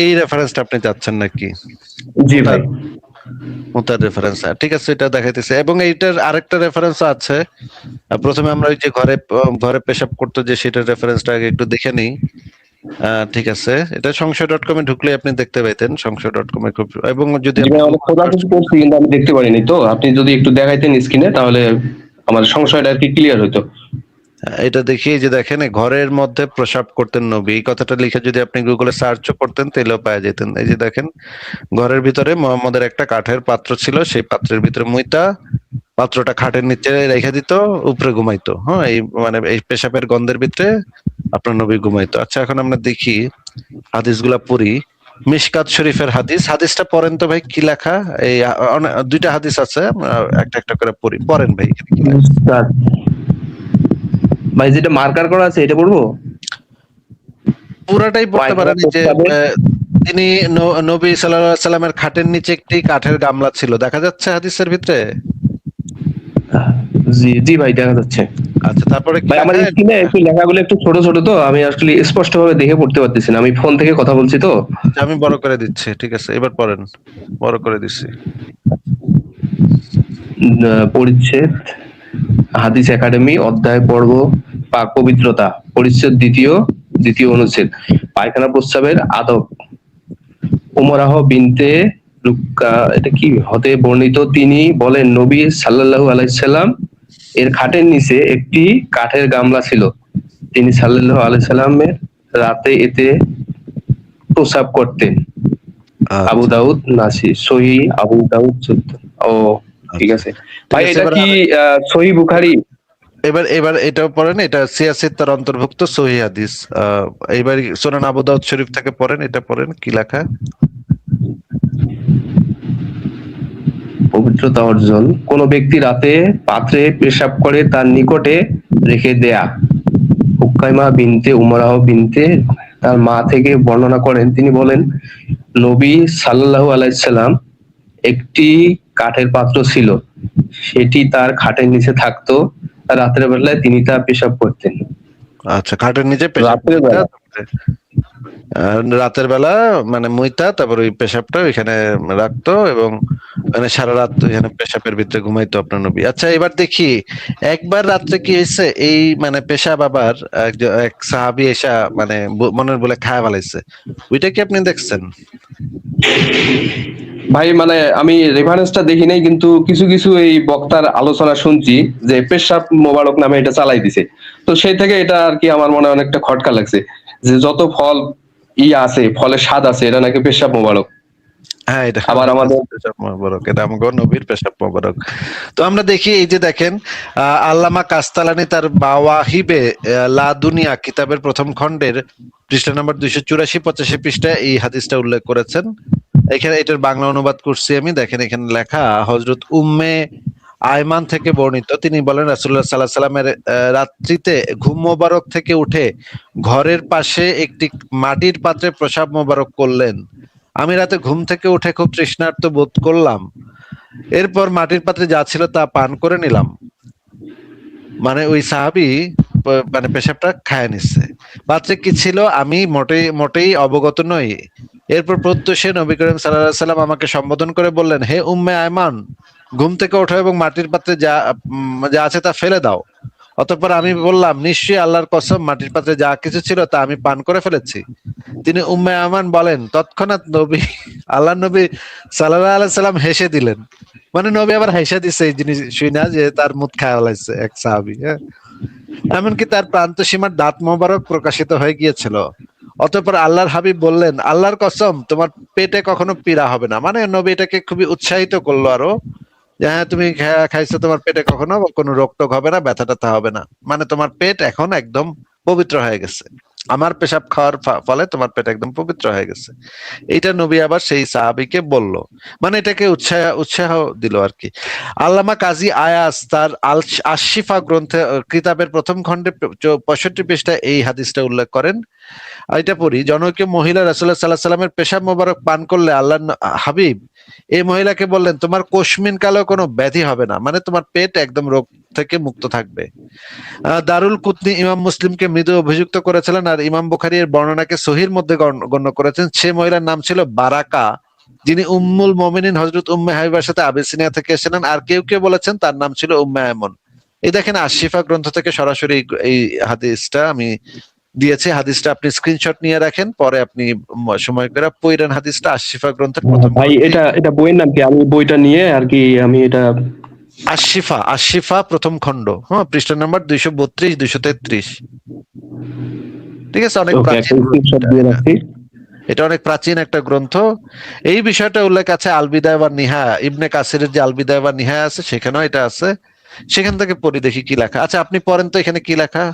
এই রেফারেন্সটা আপনি চাচ্ছেন নাকি? জি ভাই। মুতার রেফারেন্স, ঠিক আছে, এটা দেখাইতেছে। এবং এইটার আরেকটা রেফারেন্স আছে। প্রথমে আমরা ওই যে ঘরে ঘরে পেশাব করতো যে, সেটার রেফারেন্সটা আগে একটু দেখে নিই। ঠিক আছে, এটা সংশয়.com এ ঢুকলে আপনি দেখতে পাইতেন। সংশয়.com এ খুব, এবং যদি জি আপনি ভাই, অনেক গুগল সার্চ, খোঁজাখুঁজি করছি কিন্তু আমি দেখতে পারিনি, তো আপনি যদি একটু দেখাইতেন স্ক্রিনে তাহলে আমার সংশয়টা আর কি ক্লিয়ার হতো। এটা দেখি, এই যে দেখেন, এই ঘরের মধ্যে প্রসাব করতেন নবী, এই কথাটা লিখে যদি আপনি গুগলে সার্চও করতেন তাহলেও পাওয়া যেতেন। এই যে দেখেন, ঘরের ভিতরে মোহাম্মদের একটা কাঠের পাত্র ছিল, সেই পাত্রের ভিতরে মুইতা, পাত্রটা খাটের নিচে রেখে দিত, উপরে ঘুমাইতো। হ্যাঁ, এই মানে এই পেশাবের গন্ধের ভিতরে আপনার নবী ঘুমাইতো। আচ্ছা, এখন আমরা দেখি হাদিসগুলা পড়ি। মিশকাত শরীফের হাদিস, হাদিসটা পড়েন তো ভাই, কি লেখা? এই দুইটা হাদিস আছে, আমরা একটা একটা করে পড়ি। পড়েন ভাই, এখানে কি লেখা? ভাই যেটা মার্কার করা আছে এটা পড়বো? পুরাটাই পড়তে পায়খানা পারেন। এই যে প্রস্তাবে। তিনি নবী সাল্লাল্লাহু আলাইহি সাল্লামের খাটের নিচে একটি কাঠের গামলা ছিল, দেখা যাচ্ছে হাদিসের ভিতরে? জি জি ভাই, দেখা যাচ্ছে। আচ্ছা, তারপরে কি ভাই আমার লেখা? স্ক্রিনে একটু লেখাগুলো একটু ছোট ছোট, তো আমি আসলে স্পষ্ট ভাবে দেখে পড়তে পারতেছি না, আমি ফোন থেকে কথা বলছি তো। আচ্ছা, আমি বড় করে দিচ্ছি, ঠিক আছে, এবার পড়েন। বড় করে দিচ্ছি। পরিচ্ছেদ, হাদিস একাডেমি, অধ্যায় পর্ব পাক পবিত্রতা, পরিচ্ছেদ দ্বিতীয়, দ্বিতীয় অনুচ্ছেদ, পায়খানা প্রস্রাবের আদব। উমরাহ বিনতে লুক্কা, এটা কি হতে বর্ণিত, তিনি বলেন নবী সাল্লাল্লাহু আলাইহি সাল্লাম এর খাটের নিচে একটি কাঠের গামলা ছিল, তিনি সাল্লাল্লাহু আলাইহি সাল্লামের রাতে এতে প্রস্রাব করতেন। আবু আচ্ছা, দাউদ নাসি, সহি আবু দাউদ 14। ও ঠিক আচ্ছা, আছে ঠিক ভাই, আছে। এটা এবার কি সহি বুখারী? এবার এবার এটাও পড়েন, এটা সিয়াসির তার অন্তর্ভুক্ত সহিহ হাদিস। এইবার সুনান আবু দাউদ শরীফ থেকে পড়েন, এটা পড়েন, কি লেখা? পবিত্রতা অর্জন, কোন ব্যক্তি রাতে পাত্রে পেশাব করে তার নিকটে রেখে দেয়া। হুকাইমা বিনতে উমরাহ বিনতে তার মা থেকে বর্ণনা করেন, তিনি বলেন নবী সাল্লাল্লাহু আলাইহি সাল্লাম একটি কাঠের পাত্র ছিল, সেটি তার খাটের নিচে থাকতো, রাতের বেলায় তিনি তা পেশাব করতেন। আচ্ছা, খাটের নিচে পেশাব রাতের মুইতা, বেলা? রাতের বেলা মানে মুইতা, তারপর ওই পেশাবটা ওইখানে রাখতো, এবং মানে সারা রাত ওইখানে পেশাবের ভিতরে ঘুমাইতো আপনার নবী। আচ্ছা, এবার দেখি একবার রাত্রে কি হয়েছে, এই মানে পেশাব আবার এক সাহাবী এসা মানে মনের বলে খায় ফেলাইছে। ওইটা কি আপনি দেখছেন? ভাই মানে আমি রেফারেন্সটা দেখি নাই, কিন্তু কিছু কিছু এই বক্তার আলোচনা শুনছি যে পেশাব মোবারক নামে এটা চালাই দিছে। তো সেই থেকে এটা আর কি আমার মনে অনেকটা খটকা লাগছে, যে যত ফল আছে, ফলের স্বাদ আছে, এটা নাকি পেশাব মোবারক। হ্যাঁ, এটা আবার আমাদের আমাদের পেশাব মোবারক, এটা আমাদের নবীর পেশাব মোবারক। তো আমরা দেখি, এই যে দেখেন, আল্লামা কাস্তালানি তার বাওয়াহিবে লা দুনিয়া কিতাবের প্রথম খণ্ডের পৃষ্ঠা নম্বর 284-85 পৃষ্ঠায় এই হাদিসটা উল্লেখ করেছেন। এখানে এটার বাংলা অনুবাদ করছি আমি, দেখেন এখানে লেখা, হযরত উম্মে আয়মান থেকে বর্ণিত, তিনি বলেন রাসূলুল্লাহ সাল্লাল্লাহু আলাইহি সাল্লামের রাত্রিতে ঘুম মোবারক থেকে উঠে ঘরের পাশে একটি মাটির পাত্রে প্রসাব মোবারক করলেন। আমি রাতে ঘুম থেকে উঠে খুব তৃষ্ণার্ত বোধ করলাম, এরপর মাটির পাত্রে যা ছিল তা পান করে নিলাম। মানে ওই সাহাবী মানে পেশাবটা খায় নিচ্ছে। পাত্রে কি ছিল আমি মোটেই মোটেই অবগত নই। এরপর প্রত্যুষে নবী করিম সাল্লাল্লাহু আলাইহি সাল্লাম আমাকে সম্বোধন করে বললেন, হে উম্মে আয়মান, ঘুম থেকে ওঠো এবং মাটির পাত্রে যা আছে তা ফেলে দাও। অতঃপর আমি বললাম, নিশ্চয়ই আল্লাহর কসম, মাটির পাত্রে যা কিছু ছিল তা আমি পান করে ফেলেছি। তিনি উম্মে আমান বলেন, তৎক্ষণাৎ আল্লাহ নবী সাল্লাল্লাহু আলাইহি সাল্লাম হেসে দিলেন। মানে নবী আবার হেসে দিছে এই জিনিস শুনে, যে তার মুখ খাওয়া লাগছে এক সাহাবী। হ্যাঁ, এমনকি তার প্রান্ত সীমার দাঁত মোবারক প্রকাশিত হয়ে গিয়েছিল। অতঃপর আল্লাহর হাবিব বললেন, আল্লাহর কসম, তোমার পেটে কখনো পীড়া হবে না। মানে নবী এটাকে খুবই উৎসাহিত করলো আরো, যে হ্যাঁ, তুমি খাইছো, তোমার পেটে কখনো কোনো রোগ টোগ হবে না, ব্যথা ট্যাথা হবে না। মানে তোমার পেট এখন একদম পবিত্র হয়ে গেছে, আমার পেশাব খাওয়ার ফলে তোমার পেট একদম পবিত্র হয়ে গেছে। এইটা নবী আবার সেই সাহাবীকে বলল, মানে এটাকে উৎসাহ উৎসাহ দিল আর কি। আল্লামা কাজী আয়াজ তার আশিফা গ্রন্থে কিতাবের প্রথম খণ্ডে 65 পৃষ্ঠায় এই হাদিসটা উল্লেখ করেন। এটা পড়ি, জনৈক মহিলা রাসূলুল্লাহ সাল্লাল্লাহু আলাইহি সাল্লামের পেশাব মোবারক পান করলে আল্লাহর হাবিব এই মহিলাকে বললেন, তোমার কোশমিন কালেও কোনো ব্যাধি হবে না, মানে তোমার পেট একদম রোগ থেকে মুক্ত থাকবে। দারুল কুতনি ইমাম মুসলিমকে মৃদু অভিযুক্ত করেছিলেন, আর ইমাম বুখারী এর বর্ণনাকে সহির মধ্যে গণ্য করেছেন। সে মহিলার নাম ছিল বারাকা, যিনি উম্মুল মুমিনিন হযরত উম্মে হাবিবার সাথে আবিসিনিয়া থেকে এসেছিলেন। আর কেউ কেউ বলেছেন তার নাম ছিল উম্মে আয়মন। এই দেখেন আশিফা গ্রন্থ থেকে সরাসরি এই হাদিসটা আমি দিয়েছি। হাদিসটা আপনি স্ক্রিনশট নিয়ে রাখেন, পরে আপনি সময় করে পড়েন হাদিসটা। আশিফা গ্রন্থের প্রথম ভাই এটা বইয়ের নাম কি? আমি বইটা নিয়ে আর কি আমি এটা আশিফা, আশিফা প্রথম খণ্ড, হ্যাঁ, পৃষ্ঠা নাম্বার 232 233। ঠিক আছে, অনেক প্রাচীন স্ক্রিনশট দিয়ে রাখছি। এটা অনেক প্রাচীন একটা গ্রন্থ। এই বিষয়টা উল্লেখ আছে আল বিদায়া ওয়ান নিহায়া, ইবনে কাসিরের যে আল বিদায়া ওয়ান নিহায়া আছে সেখানেও এটা আছে। সেখান থেকে পড়ি দেখি কি লেখা। আচ্ছা আপনি পড়েন তো এখানে কি লেখা।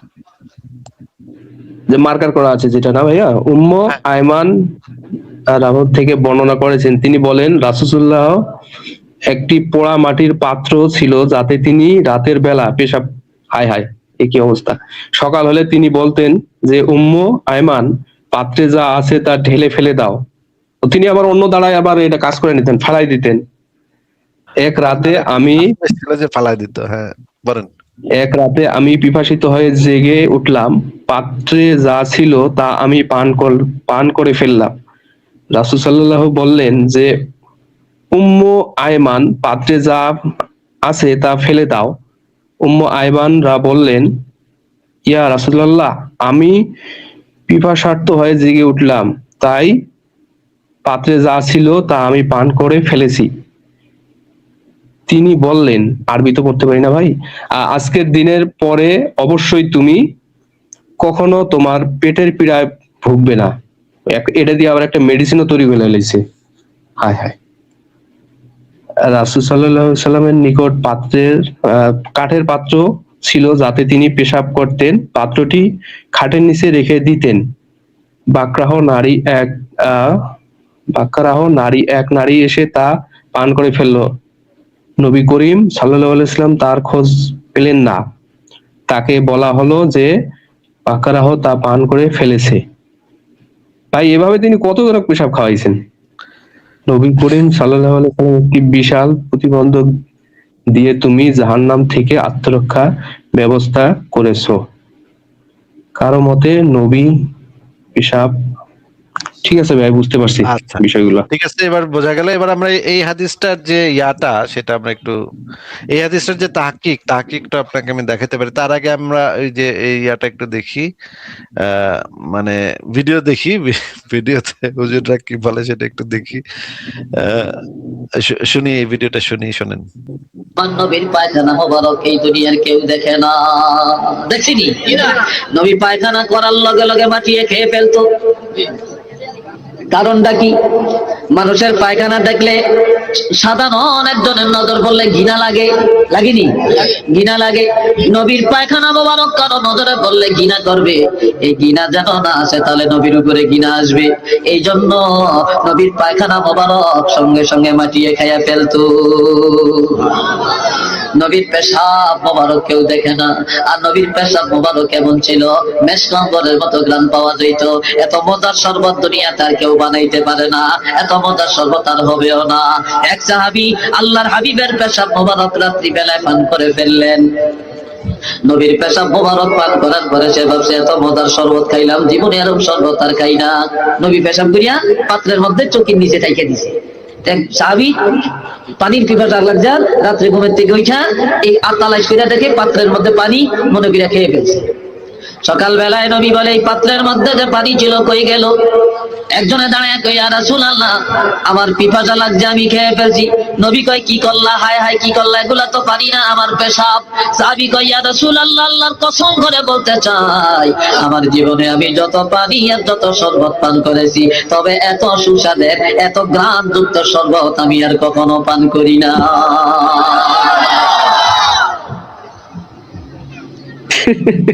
যে মার্কার করা আছে যেটা না ভাইয়া, আয়মান রাহত থেকে বর্ণনা করেছেন, তিনি বলেন রাসূলুল্লাহ একটি পোড়া মাটির পাত্র ছিল যাতে তিনি রাতের বেলা পেশাব, হায় হায় এ কি অবস্থা, সকাল হলে তিনি বলতেন যে উম্মু আয়মান, পাত্রে যা আছে তা ঢেলে ফেলে দাও। তো তিনি আবার অন্য দাঁড়ায় আবার এটা কাজ করে নিতেন, ফেলাই দিতেন। এক রাতে যে ফালাই দিত, হ্যাঁ বলেন। এক রাতে আমি পিপাসিত হয়ে জেগে উঠলাম, পাত্রে যা ছিল তা আমি পান করে ফেললাম। রাসূল সাল্লাল্লাহু বললেন যে উম্মু আয়মান, পাত্রে যা আছে তা ফেলে দাও। উম্মু আয়মানরা বললেন, ইয়া রাসূলুল্লাহ, আমি পিপাসার্ত হয়ে জেগে উঠলাম, তাই পাত্রে যা ছিল তা আমি পান করে ফেলেছি। তিনি বললেন, আরবি তো পড়তে পারি না ভাই, আজকের দিনের পরে অবশ্যই তুমি কখনো তোমার পেটের পীড়ায় ভুগবে না। এটা দিয়ে আবার একটা মেডিসিনও তৈরি করে লাইছে। হায় হায়। রাসূল সাল্লাল্লাহু আলাইহি সাল্লামের নিকট কাঠের পাত্র ছিল যাতে তিনি পেশাব করতেন। পাত্রটি খাটের নিচে রেখে দিতেন। বাকরাহ নারী এক নারী এসে তা পান করে ফেললো। নবী করিম সাল্লাল্লাহু আলাইহি সাল্লাম তার খোঁজ পেলেন না। তাকে বলা হলো যে বাকরাহ তা পান করে ফেলেছে। ভাই এভাবে তিনি কতজনক পেশাব খাওয়াইছেন। নবী করিম সাল্লাল্লাহু আলাইহি সাল্লাম একটি বিশাল প্রতিবন্ধক দিয়ে তুমি জাহান্নাম থেকে আত্মরক্ষার ব্যবস্থা করেছো। কারো মতে নবী পেশাব, ঠিক আছে ভাই বুঝতে পারছি আচ্ছা বিষয়গুলো। ঠিক আছে, এবার বোঝা গেল। এবার আমরা এই হাদিসটার যে ইয়াটা সেটা আমরা একটু, এই হাদিসটার যে তাহকিকটা আপনাকে আমি দেখাতে পারি। তার আগে আমরা ওই যে এই ইয়াটা একটু দেখি, মানে ভিডিও দেখি, ভিডিওতে হুজুররা কি বলে সেটা একটু দেখি। শুনি, এই ভিডিওটা শোনেন। নবীর পায়খানা মোবারক এই দুনিয়ার কেউ দেখে না, দেখছিনি? নবী পায়খানা করার লগে লগে মাটিয়ে খেয়ে ফেলতো। কারণটা কি? মানুষের পায়খানা দেখলে সাধারণ একজনের নজর পড়লে ঘৃণা লাগে, লাগেনি? ঘৃণা লাগে। নবীর পায়খানা মোবারক কারো নজরে পড়লে ঘৃণা করবে। এই ঘৃণা যেন না আসে, তাহলে নবীর উপরে ঘৃণা আসবে। এই জন্য নবীর পায়খানা মোবারক সঙ্গে সঙ্গে মাটিয়ে খাইয়া ফেলতো। নবীর পেশাব মোবারক কেউ দেখে না। আর নবীর পেশাব মোবারক এমন ছিল, মেশকাম্বরের মতো গ্রাম পাওয়া যেত। এত মজার শরবত দুনিয়াতে আর কেউ বানাইতে পারে না, এত মজার শরবত আর হবেও না। এক সাহাবী আল্লাহর হাবিবের পেশাব মোবারক রাত্রি বেলায় পান করে ফেললেন। নবীর পেশাব মোবারক পান করার পরে সে ভাবছে এত মজার শরবত খাইলাম, জীবনে এরকম শরবত আর খাই না। নবী পেশাব করিয়া পাত্রের মধ্যে চকির নিচে টাইকে দিছে। সাহাবী পানির পিপাসা লাগছে, রাত্রে ঘুমের থেকে উঠা এই আতালাইশ করে দেখে পাত্রের মধ্যে পানি, মনে করে খেয়ে ফেলছে। সকাল বেলায় নবী বলে এই পাত্রের মধ্যে যে পানি ছিল কই গেল? একজনে দাঁড়ায় কই, ইয়া রাসূলুল্লাহ, আমার পিপাসা লাগছে, আমি খেয়ে ফেলছি। নবী কয়, কি করলা? হায় হায় কি করলা? এগুলা তো পানি না, আমার পেশাব। সাহাবী কয়, ইয়া রাসূলুল্লাহ, আল্লাহর কসম করে বলতে চাই, আমার জীবনে আমি যত পানি আর যত শরবত পান করেছি, তবে এত সুস্বাদের এত গ্রাম যুক্ত শরবত আমি আর কখনো পান করি না।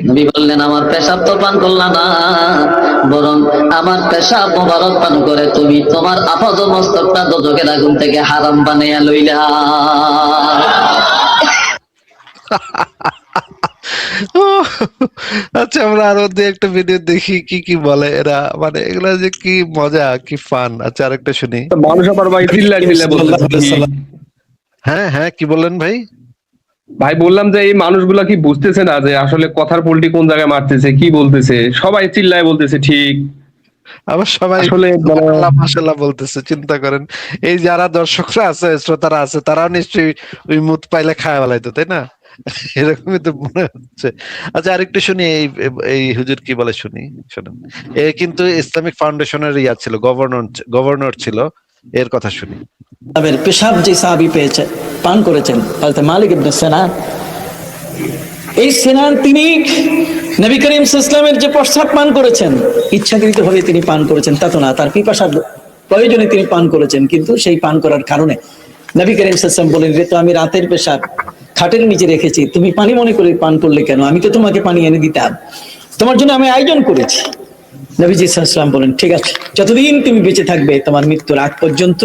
নবী বললেন, আমার পেশাব তো পান করলা না, বরং আমার পেশাব মোবারক পান করে তুমি তোমার আপাদ মস্তকটা দোজখের আগুন থেকে হারাম বানাইয়া লইলা। আচ্ছা আমরা আরো একটা ভিডিও দেখি কি কি বলে এরা, মানে এগুলা যে কি মজা, কি ফান। আচ্ছা আরেকটা শুনি। মানুষ আবার ভাই চিল্লা বলতেছে। হ্যাঁ হ্যাঁ, কি বললেন ভাই? ভাই বললাম যে এই মানুষগুলা কি বুঝতেছে না যে আসলে কথার পল্টি কোন জায়গায় মারতেছে, কি বলতেছে, সবাই চিল্লায় বলতেছে ঠিক, আবার সবাই আসলে সুবহানাল্লাহ মাশাআল্লাহ বলতেছে। চিন্তা করেন, এই যারা দর্শকরা আছে, শ্রোতারা আছে, তারাও নিশ্চয়ই ওই মুত পাইলে খায় বলাইতো, তাই না? এরকমই তো মনে হচ্ছে। আচ্ছা, আরেকটু শুনি এই এই হুজুর কি বলে, শুনি, শুনুন। এ কিন্তু ইসলামিক ফাউন্ডেশনের ইয়া ছিল, গভর্নর ছিল, এর কথা শুনি। সাহাবের পেশাব যে সাহাবী পেয়েছে, পান করেছেন, হযরত মালিক ইবনে সিনান। এই সিনান তিনি নবী করিম সাল্লাল্লাহু আলাইহি ওয়াসাল্লামের যে প্রস্রাব পান করেছেন, ইচ্ছাকৃতভাবে তিনি পান করেছেন তা তো না, তার পিপাসার প্রয়োজনে তিনি পান করেছেন। কিন্তু সেই পান করার কারণে নবী করিম সাল্লাল্লাহু আলাইহি ওয়াসাল্লাম বলেন, যে তো আমি রাতের পেশাব খাটের নিচে রেখেছি, তুমি পানি মনে করে পান করলে কেন? আমি তো তোমাকে পানি এনে দিতাম, তোমার জন্য আমি আয়োজন করেছি। নবীজি সাল্লাল্লাহু আলাইহি ওয়াসাল্লাম বলেন, ঠিক আছে, যতদিন তুমি বেঁচে থাকবে, তোমার মৃত্যুর আগ পর্যন্ত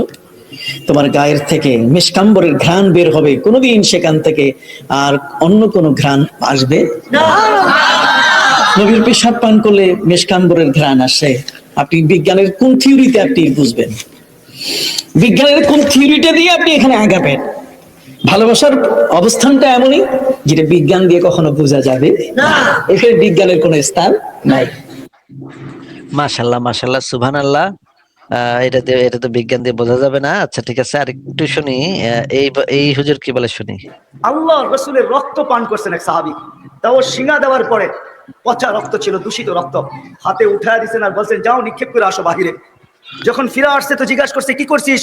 তোমার গায়ের থেকে মিশকাম্বরের ঘ্রাণ বের হবে, কোনোদিন সেখান থেকে আর অন্য কোনো ঘ্রাণ আসবে না। নবীর পেশাব পান করলে মিশকাম্বরের ঘ্রাণ আসে। আপনি বিজ্ঞানের কোন থিওরিতে আপনি বুঝবেন? বিজ্ঞানের কোন থিওরিটা দিয়ে আপনি এখানে আগাবেন? ভালোবাসার অবস্থানটা এমনই যেটা বিজ্ঞান দিয়ে কখনো বোঝা যাবে না। এখানে বিজ্ঞানের কোনো স্থান নাই। মাশাল্লাহ মাশাল্লাহ, সুবহানাল্লাহ। এটা তো বিজ্ঞান দিয়ে বোঝা যাবে না। আচ্ছা ঠিক আছে, আরেকটু শুনি। এই হুজুর কি বলে, শুনি। আল্লাহ রসুলের রক্ত পান করছেন এক সাহাবী, তাও সিঙা দেওয়ার পরে পচা রক্ত ছিল, দূষিত রক্ত, হাতে উঠায় দিচ্ছেন আর বলছেন, যাও নিক্ষেপ করে আসো বাহিরে। যখন ফিরে আসছে তো জিজ্ঞাসা করছে, কি করছিস,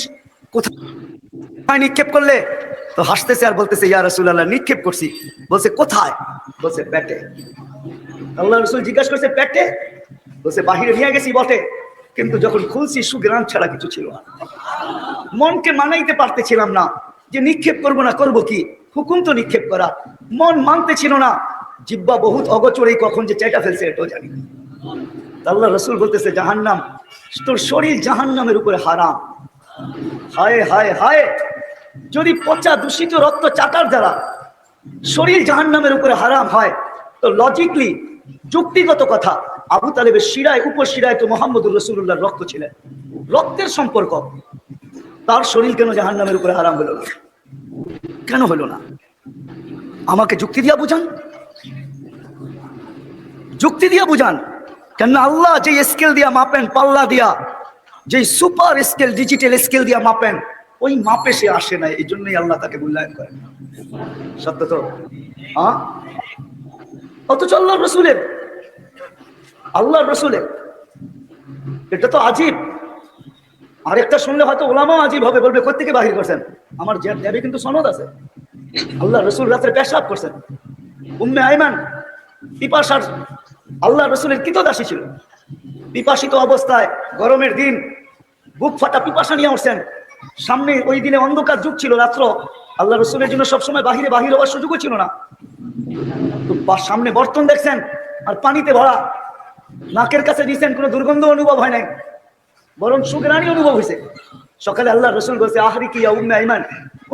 কোথায় নিক্ষেপ করলে? তো হাসতেছে আর বলতেছে, ইয়া রাসূলুল্লাহ, নিক্ষেপ করছি। বলছে কোথায়? বলছে পেটে। আল্লাহ রসুল জিজ্ঞাসা করছে, পেটে? বলছে বাহিরে নিয়ে গেছি বটে, কিন্তু যখন খুলছি সুগ্রাম ছাড়া কিছু ছিল না। মনকে মানাইতে পারতেছিলাম না যে নিক্ষেপ করবো না, করবো কি, হুকুম তো নিক্ষেপ করা, মন মানতে ছিল না। জিব্বা বহুত অগোচরে কখন যে চেটা ফেলছে এটাও জানি না। আল্লাহ রসুল বলতেছে, জাহান্নাম, তোর শরীর জাহান্নামের উপরে হারাম। হায় হায় হায়, যদি পচা দূষিত রক্ত চাটার দ্বারা শরীর জাহান্নামের উপরে হারাম হয়, তো লজিকলি, যুক্তিগত কথা, আবু তালেবের শিরায়, উপশিরায় তো মোহাম্মদুর রাসূলুল্লাহর রক্ত ছিলেন, রক্তের সম্পর্ক, তার শরীর কেন জাহান্নামের উপরে হারাম হলো না? কেন হলো না? আমাকে যুক্তি দিয়া বুঝান, যুক্তি দিয়া বুঝান। কেন আল্লাহ যে স্কেল দিয়া মাপেন, পাল্লা দিয়া, যে সুপার স্কেল, ডিজিটাল স্কেল দিয়া মাপেন, ওই মাপে সে আসে না, এই জন্যই আল্লাহ তাকে মূল্যায়ন করেন। সত্য তো? হ্যাঁ, অথচ আল্লাহ রসুলের, এটা তো আজীব। আরেকটা শুনলে হয়তো ওলামাও আজীব হবে, বলবে কোত্থেকে বাহির করছেন? আমার জ্যাবে কিন্তু সনদ আছে। আল্লাহ রসুল রাত্রে পেশাব করছেন। উম্মে আইমান পিপাসার, আল্লাহ রসুলের কৃতদাসী ছিল, পিপাসিত অবস্থায় গরমের দিন বুক ফাটা পিপাসা নিয়ে উঠছেন। সামনে ওই দিনে অন্ধকার যুগ ছিল, রাত্র, আল্লাহ রসুলের জন্য সবসময় বাহিরে হওয়ার সুযোগও ছিল না। তো সামনে বর্তন দেখছেন আর পানিতে ভরা, নাকের কাছে দিচ্ছেন, কোনো দুর্গন্ধ অনুভব হয় নাই, বরং সুগ্রাণী অনুভব হয়েছে। সকালে আল্লাহ রসুল বলছে, আহরি কি উম্মে আইমান,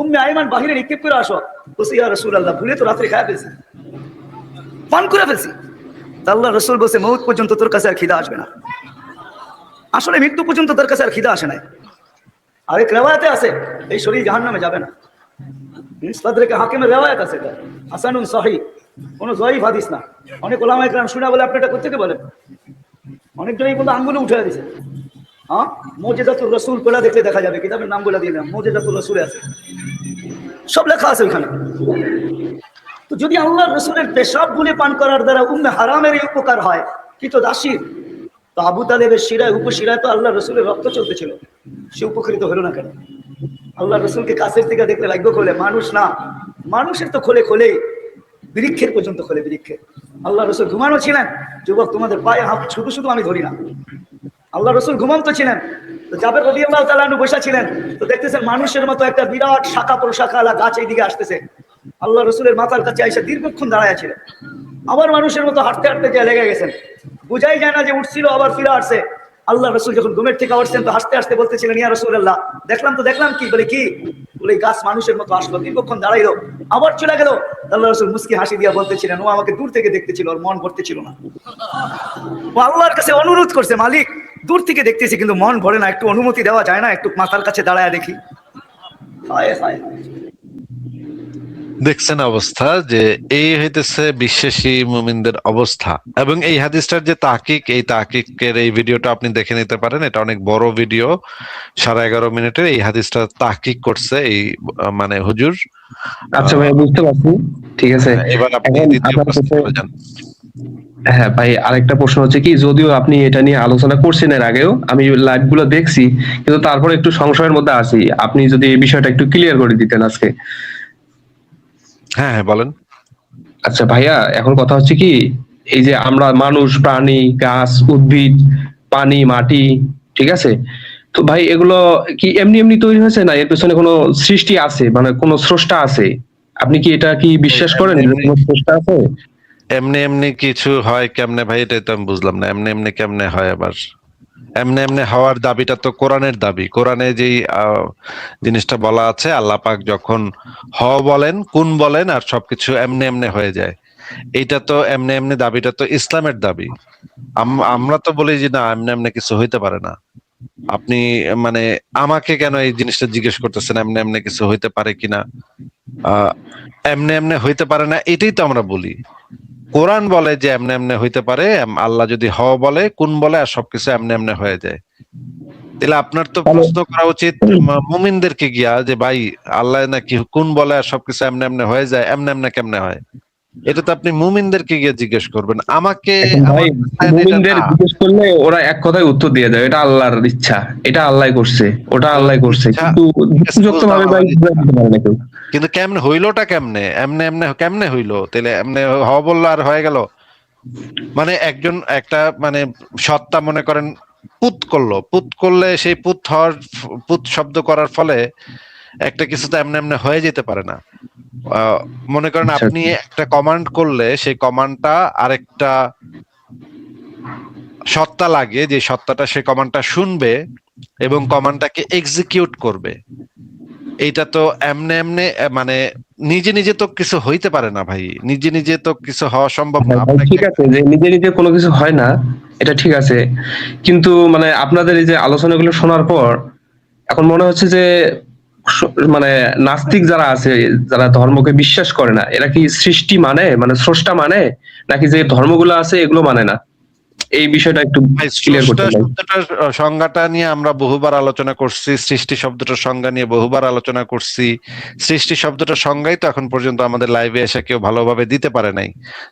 উম্মে আইমান বাহিরে নিক্ষেপ করে আসো। বলছে, ইয়া রাসূলুল্লাহ, ভুলে তো রাত্রে খায় ফেলছি, পান করে ফেলছি। আল্লাহ রসুল বলছে, মউত পর্যন্ত তোর কাছে আর খিদা আসবে না। আসলে মৃত্যু পর্যন্ত তোর কাছে আর খিদা আসে নাই। আরেক রেওয়ায়াতে আছে, এই শরীর জাহান্নামে যাবে না। সাদরেকে হাকিমের রেওয়ায়াত আছে, এটা হাসানুন সহিহ, কোনো জয়ীফ হাদিস না। অনেক ওলামা ইকরাম শুনে বলে, আপনি এটা কোত্থেকে বলেন? অনেকজনই কিন্তু আঙ্গুলে উঠে দিয়েছে। হ্যাঁ, মুজিজাতুর রাসূল পড়া দেখলে দেখা যাবে, কিতাবের নাম বলে দিলাম, মুজিজাতুর রাসূলে আছে, সব লেখা আছে ওখানে। তো যদি আল্লাহর রাসূলের পেশাব গুলে পান করার দ্বারা উম্মে হারামের উপকার হয়, কৃতদাসীর, তো আবু তালেবের শিরায়, উপশিরায় তো আল্লাহর রাসূলের রক্ত চলতেছিল, সে উপকৃত হলো না কেন? আল্লাহ রসুলকে কাছের থেকে দেখলে লাগবে খোলে, মানুষ না, মানুষের তো খোলে খোলে, বৃক্ষের পর্যন্ত খোলে, বৃক্ষের। আল্লাহ রসুল ঘুমানো ছিলেন, যুবক তোমাদের পায়ে হাত শুধু শুধু আমি ধরি না, আল্লাহ রসুল ঘুমন্ত ছিলেন। তো জাবের রাদিয়াল্লাহু তাআলা আনহু বসা ছিলেন, তো দেখতেছেন মানুষের মতো একটা বিরাট শাখা প্রশাখাওয়ালা গাছ এইদিকে আসতেছে। আল্লাহ রসুলের মাথার কাছে আইসা দীর্ঘক্ষণ দাঁড়ায় ছিলেন, আবার মানুষের মতো হাঁটতে হাঁটতে যা লেগে গেছেন, বুঝাই যায় না যে উঠছিল আবার ফিরে আসছে। আল্লাহ রসুল যখন ঘুমের থেকে উঠছেন তো হাসতে হাসতে বলতেছিলেন, ইয়া রাসূলুল্লাহ, দেখলাম কি? বলে কি? বলে গাছ মানুষের মতো আসলো, দীর্ঘক্ষণ দাঁড়াইলো, আবার চলে গেল। আল্লাহ রসুল মুস্কি হাসি দিয়া বলতেছিলেন, ও আমাকে দূর থেকে দেখতেছিল, ওর মন ভরতেছিল না। ও আল্লাহর কাছে অনুরোধ করছে, মালিক, দূর থেকে দেখতেছি কিন্তু মন ভরে না, একটু অনুমতি দেওয়া যায় না, একটু মাথার কাছে দাঁড়ায় দেখি। হায় হায়। দেখছেন অবস্থা, যে এই হইতেছে বিশ্বাসী মুমিনদের অবস্থা। এবং এই হাদিসটার যে তাহকিক, এই তাহকিকের এই ভিডিওটা আপনি দেখে নিতে পারেন। এটা অনেক বড় ভিডিও, 11.5 মিনিটের। এই হাদিসটা তাহকিক করছে এই মানে হুজুর। আচ্ছা ভাই, বুঝতে পারছি, ঠিক আছে। এবার আপনি এখন দ্বিতীয় আপনার প্রশ্নে কাছে, চলে যান। হ্যাঁ ভাই, আরেকটা প্রশ্ন হচ্ছে কি, যদিও আপনি এটা নিয়ে আলোচনা করছেন এর আগেও, আমি লাইভ গুলো দেখছি, কিন্তু তারপরে একটু সংশয়ের মধ্যে আছি। আপনি যদি এই বিষয়টা একটু ক্লিয়ার করে দিতেন আজকে। হ্যাঁ হ্যাঁ, বলেন। আচ্ছা ভাইয়া, এখন কথা হচ্ছে কি, এই যে আমরা মানুষ, প্রাণী, গাছ, উদ্ভিদ, পানি, মাটি, ঠিক আছে, তো ভাই এগুলো কি এমনি এমনি তৈরি হয়েছে, না এর পেছনে কোনো সৃষ্টি আছে, মানে কোনো স্রষ্টা আছে? আপনি কি এটা কি বিশ্বাস করেন এমনি যে এমনি কোনো স্রষ্টা আছে? এমনি এমনি কিছু হয় কেমনে ভাই? এটাই তো আমি বুঝলাম না, এমনি এমনি কেমনে হয় আবার? এমনি এমনি হওয়ার দাবিটা তো কোরআনের দাবি। কোরআনে যেই জিনিসটা বলা আছে, আল্লাহ পাক যখন হ বলেন, কুন বলেন, আর সবকিছু এমনি এমনি হয়ে যায়। এইটা তো এমনি এমনি দাবিটা তো ইসলামের দাবি। আমরা তো বলি যে না, এমনি এমনি কিছু হইতে পারে না। আপনি মানে আমাকে কেন এই জিনিসটা জিজ্ঞেস করতেছেন, এমনি এমনি কিছু হইতে পারে কিনা? আহ এমনি এমনি হইতে পারে না, এটাই তো আমরা বলি। কোরআন বলে যে এমনি এমনি হইতে পারে। আল্লাহ যদি হ বলে, কুন বলে, আর সবকিছু এমনি এমনি হয়ে যায়। তাহলে আপনার তো তাহলে প্রশ্ন করা উচিত মুমিনদেরকে গিয়া, যে ভাই আল্লাহ নাকি কুন বলে আর সবকিছু এমনি এমনি হয়ে যায়, এমনি এমনি কেমনে হয়? এটা তো আপনি মুমিনদেরকে গিয়ে জিজ্ঞেস করবেন, আমাকে এখন ভাই, আমার কাছে এটা মুমিনদের না। জিজ্ঞেস করলে ওরা এক কথায় উত্তর দিয়ে দেয়, এটা আল্লাহর ইচ্ছা, এটা আল্লাহ করছে, ওটা তো আল্লাহ করছে, ইচ্ছা, কিন্তু ঠিক আছে, যুক্তিযুক্ত বুঝলাম ভাবে ভাই আল্লাহর বুঝাতে ইচ্ছা, পারে না কেউ। কিন্তু কেমনে হইলোটা কেমনে? এমনে এমনে কেমনে হইলো? তাহলে এমনে হ বললো আর হয়ে গেল? মানে একজন একটা মানে সত্তা মনে করেন পুত করলো, পুত করলে সেই পুত হওয়ার, পুত শব্দ করার ফলে একটা কিছু তো এমনি এমনি হয়ে যেতে পারে না। আহ, মনে করেন আচ্ছা, আপনি একটা কমান্ড করলে, সেই কমান্ডটা আরেকটা সত্তা লাগে, যে সত্তাটা সেই কমান্ডটা শুনবে এবং কমান্ডটাকে এক্সিকিউট করবে। এইটা তো এমনে এমনে মানে নিজে নিজে তো কিছু হইতে পারে না ভাই, নিজে নিজে তো কিছু হওয়া সম্ভব না। হ্যাঁ ভাই, আপনাকে ঠিক আছে যে নিজে নিজে কোনো কিছু হয় না, এটা ঠিক আছে, কিন্তু মানে আপনাদের এই যে আলোচনাগুলো শোনার পর এখন মনে হচ্ছে যে মানে নাস্তিক যারা আছে, যারা ধর্মকে বিশ্বাস করে না, এরা কি সৃষ্টি মানে, মানে স্রষ্টা মানে, নাকি যে ধর্মগুলো আছে এগুলো মানে না? এই বিষয়টা একটু ভাই ক্লিয়ার স্রষ্টা করতে চাই। শব্দটার সংজ্ঞাটা নিয়ে আমরা বহুবার আলোচনা করছি, সৃষ্টি শব্দটার সংজ্ঞা নিয়ে বহুবার আলোচনা করছি। সৃষ্টি শব্দটার সংজ্ঞাই তো এখন পর্যন্ত আমাদের লাইভে এসে কেউ ভালোভাবে দিতে পারে নাই।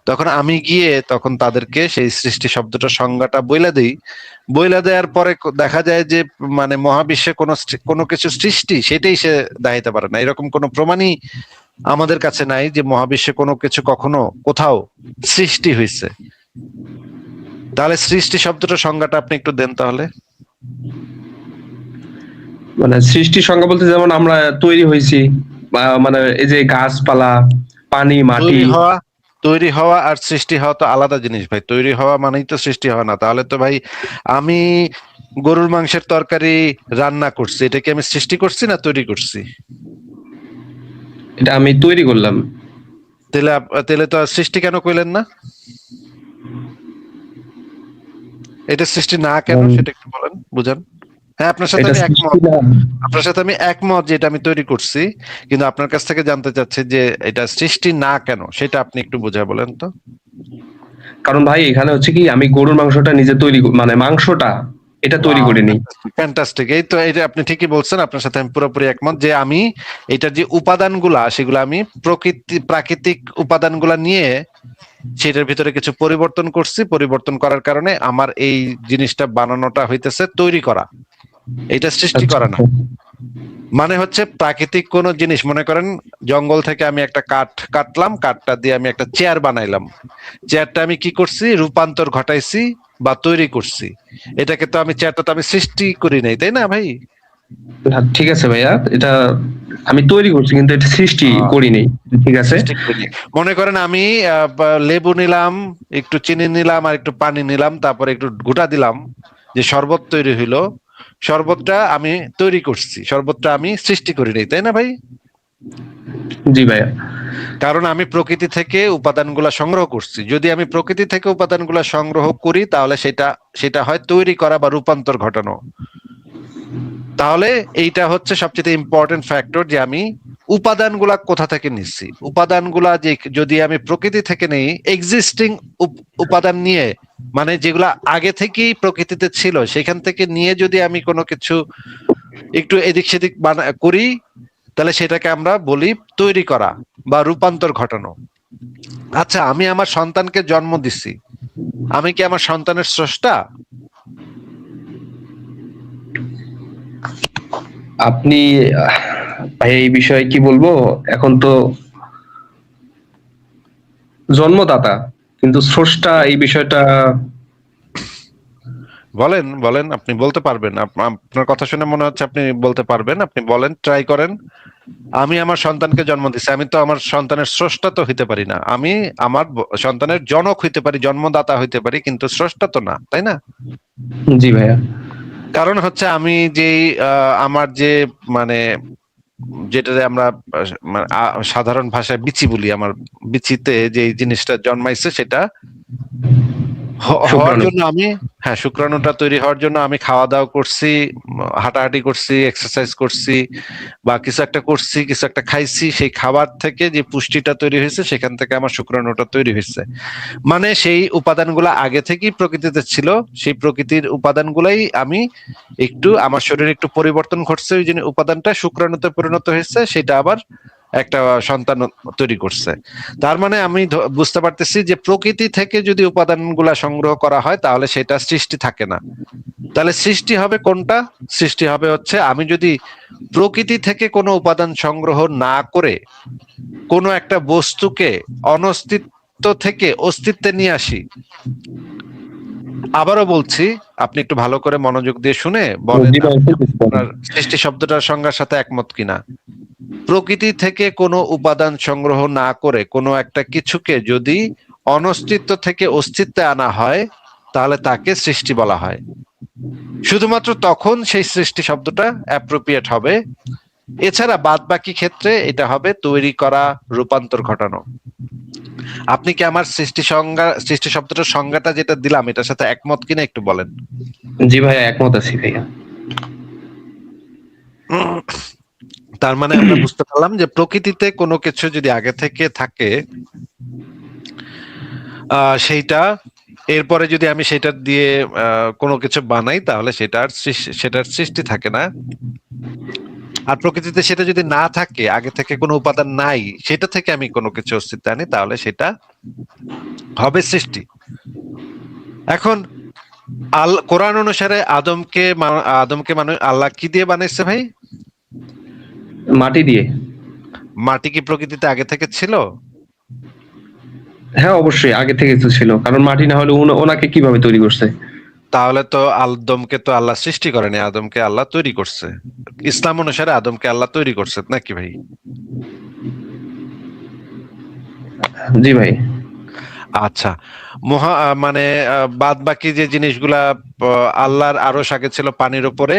তখন আমি গিয়ে তখন তাদেরকে সেই সৃষ্টি শব্দটার সংজ্ঞাটা বইলা দিই। বইলা দেওয়ার পরে দেখা যায় যে মানে মহাবিশ্বে কোনো কিছু সৃষ্টি, সেটাই সে দেখাইতে পারে না। এরকম কোনো প্রমাণই আমাদের কাছে নাই যে মহাবিশ্বে কোনো কিছু কখনো কোথাও সৃষ্টি হয়েছে। তাহলে সৃষ্টি শব্দটার সংজ্ঞাটা আপনি একটু দেন তাহলে। মানে সৃষ্টির সংজ্ঞা বলতে যেমন আমরা তৈরি হয়েছি, বা মানে এই যে গাছপালা, পানি, মাটি। তৈরি হওয়া আর সৃষ্টি হওয়া তো আলাদা জিনিস ভাই। তৈরি হওয়া মানেই তো সৃষ্টি হওয়া না। তাহলে তো ভাই আমি গরুর মাংসের তরকারি রান্না করছি, এটা কি আমি সৃষ্টি করছি না তৈরি করছি? এটা আমি তৈরি করলাম। তাহলে তাহলে তো আর সৃষ্টি কেন কইলেন না? এটা সৃষ্টি না কেন সেটা একটু বলেন, বুঝান। হ্যাঁ, আপনার সাথে এটা আমি সৃষ্টি একমত। না, আপনার সাথে আমি একমত যে এটা আমি তৈরি করছি, কিন্তু আপনার কাছ থেকে জানতে চাচ্ছি যে এটা সৃষ্টি না কেন, সেটা আপনি একটু বুঝায় বলেন তো। কারণ ভাই এখানে হচ্ছে কি, আমি গরুর মাংসটা নিজে তৈরি মানে মাংসটা এটা তৈরি করিনি। ফ্যান্টাস্টিক, এই তো এটা আপনি ঠিকই বলছেন। আপনার সাথে আমি পুরোপুরি একমত যে আমি এটার যে উপাদানগুলা, সেগুলো আমি প্রাকৃতিক উপাদানগুলা নিয়ে সেটার ভিতরে কিছু পরিবর্তন করছি। পরিবর্তন করার কারণে আমার এই জিনিসটা বানানোটা হইতেছে তৈরি করা, এটা সৃষ্টি আচ্ছা, করা না। মানে হচ্ছে প্রাকৃতিক কোন জিনিস, মনে করেন জঙ্গল থেকে আমি একটা কাঠ কাটলাম, কাঠটা দিয়ে আমি একটা চেয়ার বানাইলাম। চেয়ারটা আমি কি করছি? রূপান্তর ঘটাইছি বা তৈরি করছি। এটাকে তো আমি, চেয়ারটা তো আমি সৃষ্টি করি নাই, তাই না ভাই? হ্যাঁ, ঠিক আছে ভাইয়া, এটা আমি তৈরি করছি কিন্তু এটা সৃষ্টি করিনি, ঠিক আছে। সৃষ্টি করিনি। মনে করেন আমি লেবু নিলাম, একটু চিনি নিলাম, আর একটু পানি নিলাম, তারপরে একটু গোটা দিলাম, যে শরবত তৈরি হইলো। শরবতটা আমি তৈরি করছি, শরবতটা আমি সৃষ্টি করি নাই, তাই না ভাই? জি ভাইয়া। কারণ আমি প্রকৃতি থেকে উপাদানগুলা সংগ্রহ করছি। যদি আমি প্রকৃতি থেকে উপাদানগুলা সংগ্রহ করি, তাহলে সেটা হয় তৈরি করা বা রূপান্তর ঘটানো। তাহলে এইটা হচ্ছে সবচেয়ে ইম্পর্টেন্ট ফ্যাক্টর, যে আমি উপাদানগুলা কোথা থেকে নিচ্ছি, উপাদানগুলা যে যদি আমি প্রকৃতি থেকে নেই, এক্সিস্টিং উপাদান নিয়ে, মানে যেগুলা আগে থেকেই প্রকৃতিতে ছিল সেখান থেকে নিয়ে যদি আমি কোনো কিছু একটু এদিক সেদিক করি, তাহলে সেটাকে আমরা বলি তৈরি করা বা রূপান্তর ঘটানো। আচ্ছা, আমি আমার সন্তানকে জন্ম দিচ্ছি, আমি কি আমার সন্তানের স্রষ্টা? আপনি ভাই এই বিষয়ে কি বলবো, এখন তো জন্মদাতা কিন্তু স্রষ্টা এই বিষয়টা বলেন বলেন, আপনি বলতে পারবেন। আপনার কথা শুনে মনে হচ্ছে আপনি বলতে পারবেন, আপনি বলেন, ট্রাই করেন। আমি আমার সন্তানকে জন্ম দিচ্ছি, আমি তো আমার সন্তানের স্রষ্টা তো হইতে পারি না। আমি আমার সন্তানের জনক হইতে পারি, জন্মদাতা হইতে পারি, কিন্তু স্রষ্টা তো না, তাই না? জি ভাইয়া। কারণ হচ্ছে আমি যেই আমার যে মানে যেটাতে আমরা সাধারণ ভাষায় বিচি বলি, আমার বিচিতে যে জিনিসটা জন্মাইছে সেটা হওয়ার শুক্রাণু। জন্য আমি, হ্যাঁ, শুক্রাণুটা তৈরি হওয়ার জন্য আমি খাওয়া দাওয়া করছি, হাঁটাহাঁটি করছি, এক্সারসাইজ করছি, বা কিছু একটা করছি, কিছু একটা খাইছি, সেই খাবার থেকে যে পুষ্টিটা তৈরি হয়েছে সেখান থেকে আমার শুক্রাণুটা তৈরি হয়েছে। মানে সেই উপাদানগুলা আগে থেকেই প্রকৃতিতে ছিল, সেই প্রকৃতির উপাদানগুলাই আমি একটু আমার শরীরে একটু পরিবর্তন ঘটছে, ওই যে উপাদানটা শুক্রাণুতে পরিণত হয়েছে, সেটা আবার একটা সন্তান তৈরি করছে। তার মানে আমি বুঝতে পারতেছি যে প্রকৃতি থেকে যদি উপাদানগুলা সংগ্রহ করা হয় তাহলে সেটা সৃষ্টি থাকে না। তাহলে সৃষ্টি হবে কোনটা? সৃষ্টি হবে হচ্ছে আমি যদি প্রকৃতি থেকে কোনো উপাদান সংগ্রহ না করে কোনো একটা বস্তুকে অনস্তিত্ব থেকে অস্তিত্বে নিয়ে আসি। আবারও বলছি, আপনি একটু ভালো করে মনোযোগ দিয়ে শুনে বলেন জি ভাই, আপনার সৃষ্টি শব্দটার সংজ্ঞার সাথে একমত কিনা। প্রকৃতি থেকে কোনো উপাদান সংগ্রহ না করে কোনো একটা কিছুকে যদি অনস্তিত্ব থেকে অস্তিত্বে আনা হয় তাহলে তাকে সৃষ্টি বলা হয়। শুধুমাত্র তখন সেই সৃষ্টি শব্দটা অ্যাপ্রোপ্রিয়েট হবে, এছাড়া বাদ বাকি ক্ষেত্রে এটা হবে তৈরি করা, রূপান্তর ঘটানো। আপনি কি আমার সৃষ্টি শব্দটার সংজ্ঞাটা যেটা দিলাম এটার সাথে একমত কিনা একটু বলেন। জি ভাইয়া, একমত আছি ভাইয়া। তার মানে আমরা বুঝতে পারলাম যে প্রকৃতিতে কোনো কিছু যদি আগে থেকে থাকে, সেইটা এরপরে যদি আমি সেটা দিয়ে কোনো কিছু বানাই তাহলে সেটার সৃষ্টি থাকে না। আর প্রকৃতিতে সেটা যদি না থাকে, আগে থেকে কোনো উপাদান নাই, সেটা থেকে আমি কোনো কিছু অস্তিত্ব আনি তাহলে সেটা হবে সৃষ্টি। এখন কোরআন অনুসারে আদমকে মানুষ আল্লাহ কি দিয়ে বানাইছে ভাই? মাটি দিয়ে। মাটি কি প্রকৃতিতে আগে থেকে ছিল? হ্যাঁ অবশ্যই আগে থেকে তো ছিল, কারণ মাটি না হলে ওনাকে কিভাবে তৈরি করছে? তাহলে তো আদমকে তো আল্লাহ সৃষ্টি করেনি, আদমকে আল্লাহ তৈরি করছে। ইসলাম অনুসারে আদমকে আল্লাহ তৈরি করছে নাকি ভাই? জি ভাই। আচ্ছা, মানে বাদ বাকি যে জিনিসগুলা, আল্লাহর আরশ আগে ছিল পানির উপরে,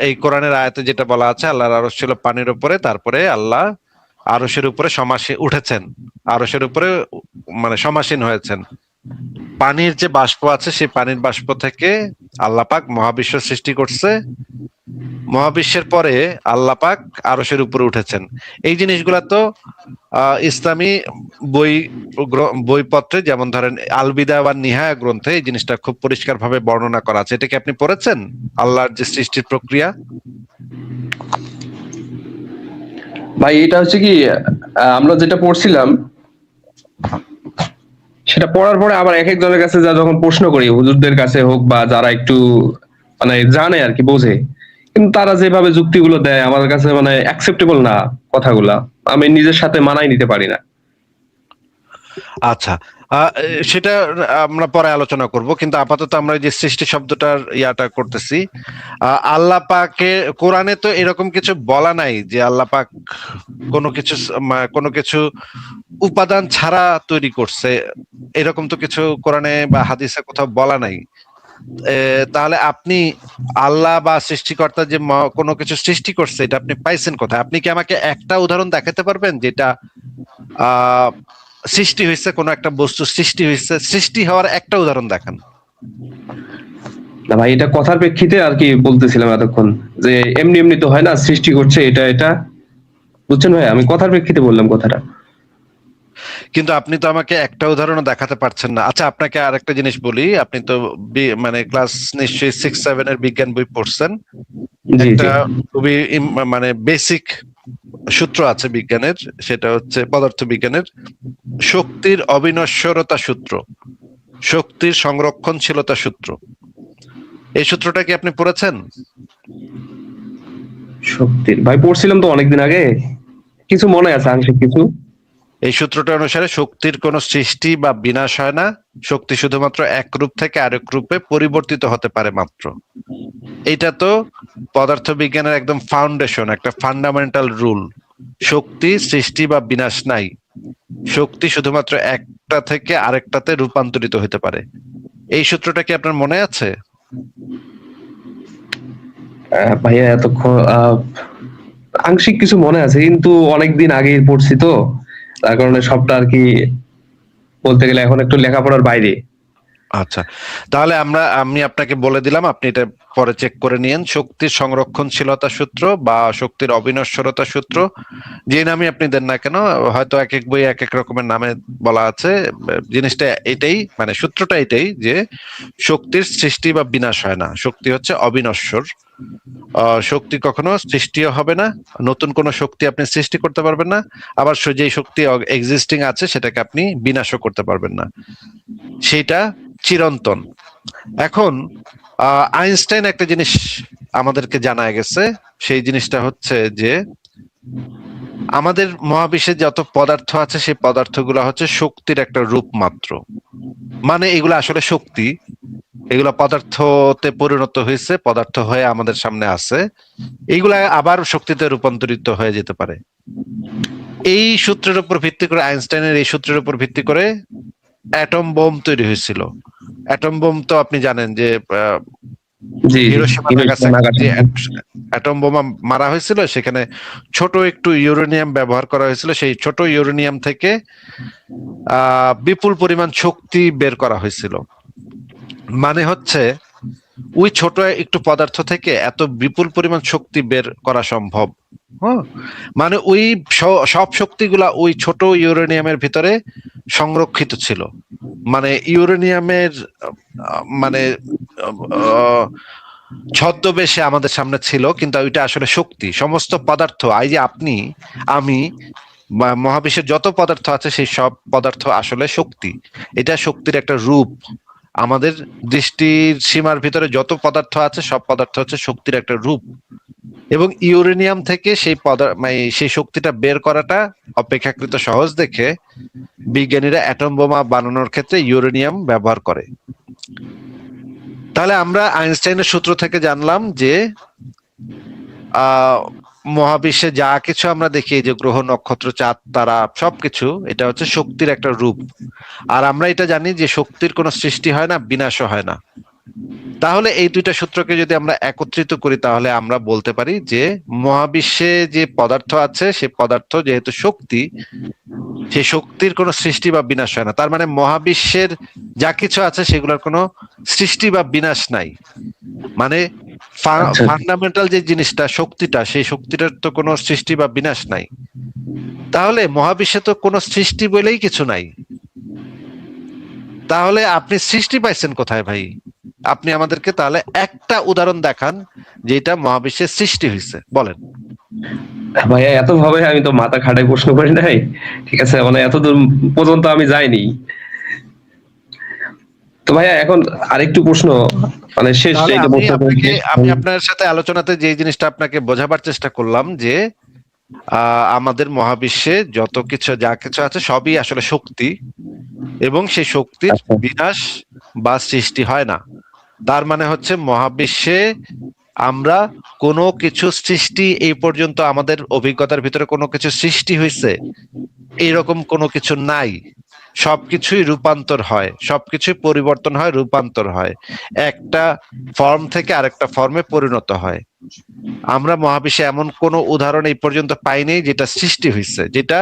এই কোরআনের আয়াতে যেটা বলা আছে আল্লাহর আরশ ছিল পানির উপরে, তারপরে আল্লাহ আরশের উপরে উঠেছেন, আরশের উপরে মানে সমাসীন হয়েছেন। পানির যে বাষ্প আছে সেই পানির বাষ্প থেকে আল্লাহ পাক মহাবিশ্ব সৃষ্টি করছে, মহাবিশ্বের পরে আল্লাহ পাক আরশের উপরে উঠেছেন। এই জিনিসগুলা তো ইসলামী বইপত্রে, যেমন ধরেন আল বিদা ওয়ান নিহায়া গ্রন্থে এই জিনিসটা খুব পরিষ্কার ভাবে বর্ণনা করা আছে। এটা কি আপনি পড়েছেন, আল্লাহর যে সৃষ্টির প্রক্রিয়া? ভাই এটা হচ্ছে কি, আমরা যেটা পড়ছিলাম সেটা পড়ার পরে আবার এক একজনের কাছে যখন প্রশ্ন করি, হুজুরদের কাছে হোক বা যারা একটু মানে জানে আর কি, বোঝে, কিন্তু তারা যেভাবে যুক্তিগুলো দেয় আমার কাছে মানে অ্যাকসেপ্টেবল না কথাগুলা, আমি নিজের সাথে মানাই নিতে পারি না। আচ্ছা, সেটা আমরা পরে আলোচনা করব, কিন্তু আপাতত আমরা যে সৃষ্টি শব্দটার ইয়াটা করতেছি। আল্লাহ পাকে কোরআনে তো এরকম কিছু বলা নাই যে আল্লাহ পাক কোনো কিছু উপাদান ছাড়া তৈরি করছে, এরকম তো কিছু কোরআনে বা হাদিসে কোথাও বলা নাই। তাহলে আপনি আল্লাহ বা সৃষ্টিকর্তা যে কোনো কিছু সৃষ্টি করছে এটা আপনি পাইছেন কোথায়? আপনি কি আমাকে একটা উদাহরণ দেখাতে পারবেন যেটা সৃষ্টি হয়েছে, কোন একটা বস্তু সৃষ্টি হয়েছে, সৃষ্টি হওয়ার একটা উদাহরণ দেখান। না ভাই, এটা কথার প্রেক্ষিতে আর কি বলতেছিলাম এতক্ষণ, যে এমনি এমনি তো হয় না, সৃষ্টি করছে এটা এটা বুঝছেন ভাই, আমি কথার প্রেক্ষিতে বললাম কথাটা। কিন্তু আপনি তো আমাকে একটা উদাহরণও দেখাতে পারছেন না। আচ্ছা, আপনাকে আরেকটা জিনিস বলি, আপনি তো মানে ক্লাস নিশ্চয়ই 6-7 এর বিজ্ঞান বই পড়ছেন। জি একটা জি। খুবই মানে বেসিক সূত্র আছে বিজ্ঞানের, সেটা হচ্ছে পদার্থ বিজ্ঞানের শক্তির অবিনশ্বরতা সূত্র, শক্তির সংরক্ষণশীলতা সূত্র। এই সূত্রটা কি আপনি পড়েছেন? শক্তির ভাই পড়ছিলাম তো অনেকদিন আগে, কিছু মনে আছে আংশিক কিছু। এই সূত্রটা অনুসারে শক্তির কোনো সৃষ্টি বা বিনাশ হয় না, শক্তি শুধুমাত্র এক রূপ থেকে আরেক রূপে পরিবর্তিত হতে পারে মাত্র। এটা তো পদার্থবিজ্ঞানের একদম ফাউন্ডেশন, একটা ফান্ডামেন্টাল রুল। শক্তি সৃষ্টি বা বিনাশ নাই, শক্তি শুধুমাত্র একটা থেকে আরেকটাতে রূপান্তরিত হতে পারে। এই সূত্রটা কি আপনার মনে আছে? ভাইয়া এতক্ষণ আংশিক কিছু মনে আছে, কিন্তু অনেকদিন আগে পড়ছি তো, তার কারণে সবটা আর কি বলতে গেলে এখন একটু লেখাপড়ার বাইরে। আচ্ছা, তাহলে আমি আপনাকে বলে দিলাম, আপনি এটা পরে চেক করে নিয়েন। শক্তির সংরক্ষণশীলতা সূত্র বা শক্তির অবিনশ্বরতা সূত্র, যে নামে আপনি দেন না কেন, হয়তো এক এক বই এক এক রকমের নামে বলা আছে, জিনিসটা এটাই, মানে সূত্রটা এটাই যে শক্তির সৃষ্টি বা বিনাশ হয় না, শক্তি হচ্ছে অবিনশ্বর। শক্তি কখনো সৃষ্টিও হবে না, নতুন কোনো শক্তি আপনি সৃষ্টি করতে পারবেন না, আবার যে শক্তি এক্সিস্টিং আছে সেটাকে আপনি বিনাশও করতে পারবেন না, সেটা চিরন্তন। এখন আইনস্টাইন একটা জিনিস আমাদেরকে জানায় গেছে, সেই জিনিসটা হচ্ছে যে আমাদের মহাবিশ্বে যত পদার্থ আছে সেই পদার্থগুলো হচ্ছে শক্তির একটা রূপ মাত্র। মানে এগুলো আসলে শক্তি, এগুলো পদার্থতে পরিণত হয়েছে, পদার্থ হয়ে আমাদের সামনে আছে, এইগুলা আবার শক্তিতে রূপান্তরিত হয়ে যেতে পারে। এই সূত্রের উপর ভিত্তি করে, আইনস্টাইনের এই সূত্রের উপর ভিত্তি করে অ্যাটম বোম তৈরি হয়েছিল। অ্যাটম বোম তো আপনি জানেন যে জি জি। হিরোশিমা হিরোশিমা নাগাসাকি যে নাগাসাকি। অ্যাটম বোমা মারা হয়েছিল, সেখানে ছোট একটু ইউরেনিয়াম ব্যবহার করা হয়েছিল, সেই ছোট ইউরেনিয়াম থেকে বিপুল পরিমাণ শক্তি বের করা হয়েছিল। মানে হচ্ছে ওই ছোট একটু পদার্থ থেকে এত বিপুল পরিমাণ শক্তি বের করা সম্ভব। হ্যাঁ, মানে ওই সব শক্তিগুলা ওই ছোট ইউরেনিয়ামের ভিতরে সংরক্ষিত ছিল। মানে ইউরেনিয়ামের মানে ছদ্মবেশে আমাদের সামনে ছিল, কিন্তু ওইটা আসলে শক্তি। সমস্ত পদার্থ, এই যে আপনি, আমি, মহাবিশ্বের যত পদার্থ আছে সেই সব পদার্থ আসলে শক্তি। এটা শক্তির একটা রূপ। আমাদের দৃষ্টির সীমার ভিতরে যত পদার্থ আছে সব পদার্থ হচ্ছে শক্তির একটা রূপ। এবং ইউরেনিয়াম থেকে সেই শক্তিটা বের করাটা অপেক্ষাকৃত সহজ দেখে বিজ্ঞানীরা অ্যাটম বোমা বানানোর ক্ষেত্রে ইউরেনিয়াম ব্যবহার করে। তাহলে আমরা আইনস্টাইনের সূত্র থেকে জানলাম যে মহাবিশ্বে যা কিছু আমরা দেখি, যে গ্রহ নক্ষত্র চাঁদ তারা সবকিছু, এটা হচ্ছে শক্তির একটা রূপ। আর আমরা এটা জানি যে শক্তির কোনো সৃষ্টি হয় না, বিনাশও হয় না। তাহলে এই দুইটা সূত্রকে যদি আমরা একত্রিত করি, তাহলে আমরা বলতে পারি যে মহাবিশ্বে যে পদার্থ আছে সে পদার্থ যেহেতু শক্তি, সেই শক্তির কোনো সৃষ্টি বা বিনাশ হয় না। তার মানে মহাবিশ্বের যা কিছু আছে সেগুলোর কোনো সৃষ্টি বা বিনাশ নাই। মানে আচ্ছা। ফান্ডামেন্টাল যে জিনিসটা, শক্তিটা, সেই শক্তিটার তো কোনো সৃষ্টি বা বিনাশ নাই। তাহলে মহাবিশ্বে তো কোনো সৃষ্টি বলেই কিছু নাই। তাহলে আপনি সৃষ্টি পাইছেন কোথায় ভাই? আপনি আমাদেরকে তাহলে একটা উদাহরণ দেখান যেটা মহাবিশ্বের সৃষ্টি হয়েছে, বলেন। ভাইয়া এত ভাবে আমি তো মাথা খাটাই প্রশ্ন করি নাই, ঠিক আছে, মানে এত দূর পর্যন্ত আমি যাইনি। তো ভাইয়া এখন আরেকটু প্রশ্ন, মানে শেষ তাহলে এইটা আমি প্রশ্ন করে আপনাকে, শেষ। আমি আপনার সাথে আলোচনাতে যে জিনিসটা আপনাকে বোঝাবার চেষ্টা করলাম যে আমাদের মহাবিশ্বে যত কিছু যা কিছু আছে সবই আসলে শক্তি, এবং সেই শক্তির আচ্ছা। বিনাশ বা সৃষ্টি হয় না। তার মানে হচ্ছে মহাবিশ্বে আমরা কোনো কিছু সৃষ্টি, এই পর্যন্ত আমাদের অভিজ্ঞতার ভিতরে কোনো কিছু সৃষ্টি হয়েছে এইরকম কোনো কিছু নাই। সবকিছুই রূপান্তর হয়, সবকিছুই পরিবর্তন হয়, রূপান্তর হয়, একটা ফর্ম থেকে আরেকটা ফর্মে পরিণত হয়। আমরা মহাবিশ্বে এমন কোনো উদাহরণ এই পর্যন্ত পাইনি যেটা সৃষ্টি হয়েছে, যেটা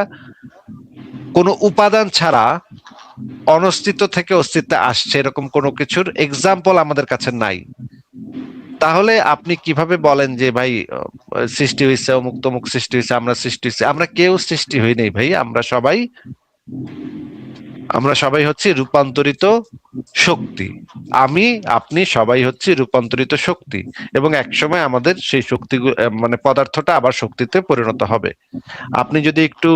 কোনো উপাদান ছাড়া অনস্তিত্ব থেকে অস্তিত্বে আসছে, এরকম কোনো কিছুর এক্সাম্পল আমাদের কাছে নাই। তাহলে আপনি কিভাবে বলেন যে ভাই সৃষ্টি হয়েছে, অমুক তমুক সৃষ্টি হয়েছে, আমরা সৃষ্টি হয়েছে? আমরা কেউ সৃষ্টি হই নাই ভাই, আমরা সবাই হচ্ছে রূপান্তরিত শক্তি। আমি, আপনি সবাই হচ্ছে রূপান্তরিত শক্তি, এবং একসময় আমাদের সেই শক্তি মানে পদার্থটা আবার শক্তিতে পরিণত হবে। আপনি যদি একটু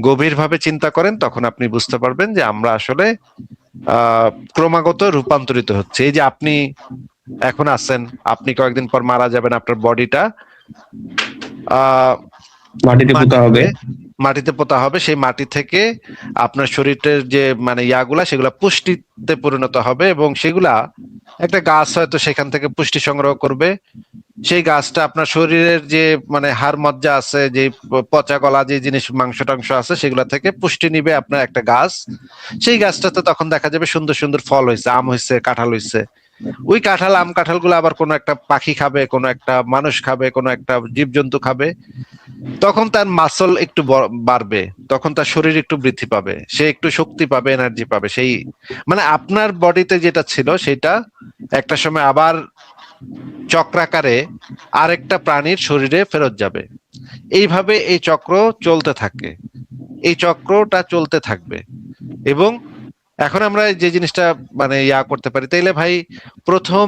গভীরভাবে চিন্তা করেন তখন আপনি বুঝতে পারবেন যে আমরা আসলে ক্রমাগত রূপান্তরিত হচ্ছে। এই যে আপনি এখন আছেন, আপনি কয়েকদিন পর মারা যাবেন, আপনার বডিটা মাটিতে পোতা হবে। মাটিতে পোতা হবে, সেই মাটি থেকে আপনার শরীরের যে মানে ইয়াগুলা সেগুলা পুষ্টিতে পরিণত হবে, এবং সেগুলা একটা গাছ হয়তো সেখান থেকে পুষ্টি সংগ্রহ করবে। সেই গাছটা আপনার শরীরের যে মানে হাড় মজ্জা আছে, যে পচা গলা যে জিনিস মাংস টাংস আছে, সেগুলা থেকে পুষ্টি নিবে আপনার একটা গাছ। সেই গাছটাতে তখন দেখা যাবে সুন্দর সুন্দর ফল হয়েছে, আম হয়েছে, কাঁঠাল হয়েছে। ওই কাঁঠাল, আম কাঁঠাল গুলো আবার কোনো একটা পাখি খাবে, কোনো একটা মানুষ খাবে, কোনো একটা জীবজন্তু খাবে। তখন তার মাসল একটু বাড়বে, তখন তার শরীর একটু বৃদ্ধি পাবে, সে একটু শক্তি পাবে, এনার্জি পাবে। সেই মানে আপনার বডিতে যেটা ছিল সেটা একটা সময় আবার চক্রাকারে আরেকটা প্রাণীর শরীরে ফেরত যাবে। এইভাবে এই চক্র চলতে থাকে, এই চক্রটা চলতে থাকবে। এবং এখন আমরা যে জিনিসটা মানে ইয়া করতে পারি, তাইলে ভাই প্রথম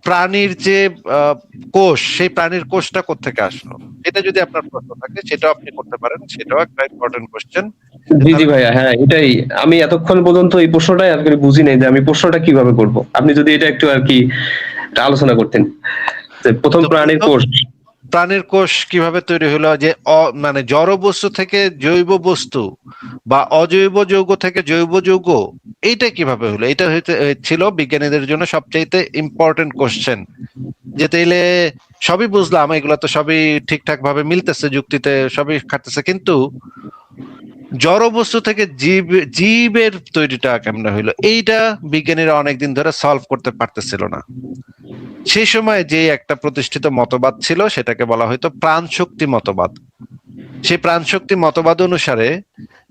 প্রাণীর যে কোষ, সেই প্রাণীর কোষটা কোত্থেকে আসলো, এটা যদি আপনার প্রশ্ন থাকে সেটাও আপনি করতে পারেন, সেটাও একটা ইম্পর্টেন্ট কোশ্চেন। জি জি ভাইয়া, হ্যাঁ এটাই আমি এতক্ষণ পর্যন্ত এই প্রশ্নটাই আর কি বুঝি নাই যে আমি প্রশ্নটা কিভাবে করব। আপনি যদি এটা একটু আর কি আলোচনা করতেন, যে প্রথম প্রাণীর কোষ। প্রাণীর কোষ কিভাবে তৈরি হলো, যে মানে জড় বস্তু থেকে জৈব বস্তু বা অজৈব যৌগ থেকে জৈব যৌগ, এইটা কিভাবে হলো? এটা ছিল বিজ্ঞানীদের জন্য সবচাইতে ইম্পর্টেন্ট কোশ্চেন। যে তাইলে সবই বুঝলাম, এগুলো তো সবই ঠিকঠাক ভাবে মিলতেছে, যুক্তিতে সবই খাটতেছে, কিন্তু জড় বস্তু থেকে জীবের তৈরিটা কেমনে হইলো, এইটা বিজ্ঞানীরা অনেকদিন ধরে সলভ করতে পারতেছিল না। সেই সময় যে একটা প্রতিষ্ঠিত মতবাদ ছিল সেটাকে বলা হয়তো প্রাণ শক্তি মতবাদ। সেই প্রাণ শক্তি মতবাদ অনুসারে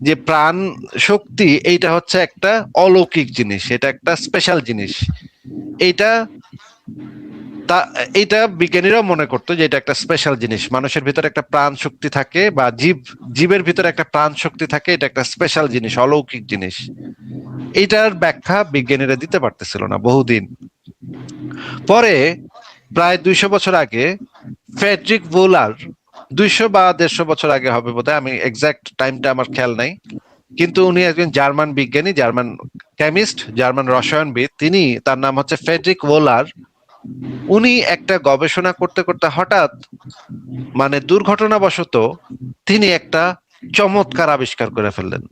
যে প্রাণ শক্তি এইটা হচ্ছে একটা অলৌকিক জিনিস, এটা একটা স্পেশাল জিনিস। এইটা বিজ্ঞানীরাও মনে করতো যে এটা একটা স্পেশাল জিনিস, মানুষের ভিতরে একটা প্রাণ শক্তি থাকে, বা জীবের ভিতরে একটা প্রাণ শক্তি থাকে, এটা একটা স্পেশাল জিনিস, অলৌকিক জিনিস। এইটার ব্যাখ্যা বিজ্ঞানীরা দিতে পারতেছিল না বহুদিন পরে। প্রায় 200 বছর আগে ফ্রেডরিক ভোলার, 200 বা 150 বছর আগে হবে বোধহয়, আমি এক্সাক্ট টাইমটা আমার খেয়াল নাই, কিন্তু উনি একজন জার্মান বিজ্ঞানী, জার্মান কেমিস্ট, জার্মান রসায়নবিদ। তিনি, তার নাম হচ্ছে ফ্রেডরিক ভোলার। উনি একটা গবেষণা করতে করতে হঠাৎ মানে দুর্ঘটনাবশত তিনি একটা চমৎকার আবিষ্কার করে ফেললেন।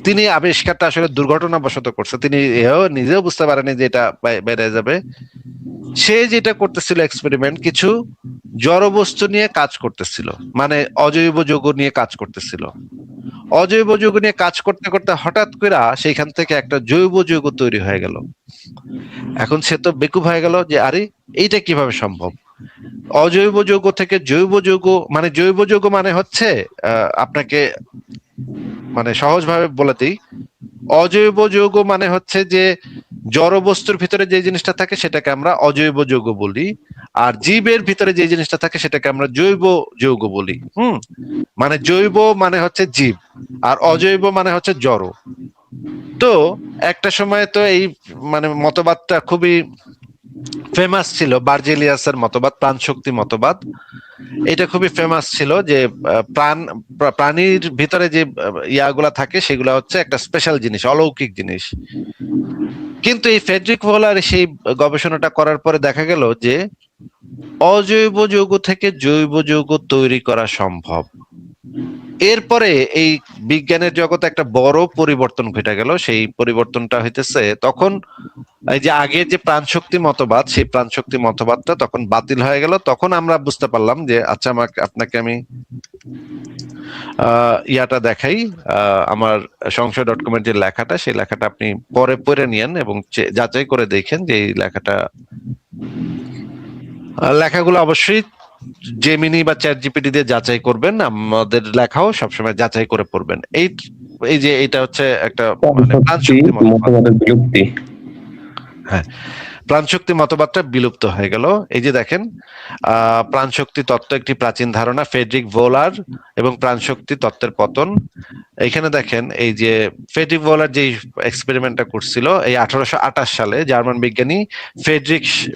তিনি আবিষ্কারটা আসলে দুর্ঘটনাবশত করছে, তিনি নিজেও বুঝতে পারেনি যে এটা বেড়ে যাবে। সে যেটা করতেছিল এক্সপেরিমেন্ট, কিছু জড় বস্তু নিয়ে কাজ করতেছিল, মানে অজৈব যৌগ নিয়ে কাজ করতেছিল। অজৈব যৌগ নিয়ে কাজ করতে করতে হঠাৎ করে সেইখান থেকে একটা জৈব যৌগ তৈরি হয়ে গেল। এখন সে তো বেকুব হয়ে গেল যে আরে এইটা কিভাবে সম্ভব। অজৈব যৌগ থেকে জৈব যৌগ, মানে জৈব যৌগ মানে হচ্ছে আপনাকে মানে সহজভাবে বলতেই, অজৈব যৌগ মানে হচ্ছে যে জড় বস্তুর ভিতরে যে জিনিসটা থাকে সেটাকে আমরা অজৈব যৌগ বলি, আর জীবের ভিতরে যে জিনিসটা থাকে সেটাকে আমরা জৈব যৌগ বলি। মানে জৈব মানে হচ্ছে জীব, আর অজৈব মানে হচ্ছে জড়। তো একটা সময় তো এই মানে মতবাদটা খুবই ফেমাস ছিল, বার্জেলিয়াসের মতবাদ, প্রাণ শক্তি মতবাদ। এটা খুবই ফেমাস ছিল যে প্রাণীর ভিতরে যে ইয়াগুলা থাকে সেগুলা হচ্ছে একটা স্পেশাল জিনিস, অলৌকিক জিনিস। কিন্তু এই ফ্রেডরিক ভোলার সেই গবেষণাটা করার পরে দেখা গেল যে অজৈব যৌগ থেকে জৈব যৌগ তৈরি করা সম্ভব। এরপরে এই বিজ্ঞানের জগতে একটা বড় পরিবর্তন ঘটে গেল। সেই পরিবর্তনটা হইতেছে তখন এই যে আগের যে প্রাণশক্তি মতবাদ, সেই প্রাণশক্তি মতবাদটা তখন বাতিল হয়ে গেল। তখন আমরা বুঝতে পারলাম যে আচ্ছা, আপনাকে আমি ইয়াটা দেখাই, আমার সংশয়.com এর যে লেখাটা, সেই লেখাটা আপনি পরে পড়ে নিয়েন এবং যাচাই করে দেখেন যে এই লেখাগুলো অবশ্যই জেমিনি বা চ্যাট জিপিটি দিয়ে যাচাই করবেন। আমাদের লেখাও সবসময় যাচাই করে পড়বেন। এই যে এটা হচ্ছে একটা মতবাদের বিলুপ্তি। হ্যাঁ, প্রাণশক্তি মতবাদটা বিলুপ্ত হয়ে গেল। এই যে দেখেন, প্রাণশক্তি তত্ত্ব একটি প্রাচীন ধারণা, ফ্রেডরিক ভোলার এবং প্রাণশক্তি তত্ত্বের পতন। এইখানে দেখেন, এই যে ফ্রেডরিক ভোলার যে এক্সপেরিমেন্টটা করছিল এই 1828 সালে, জার্মান বিজ্ঞানী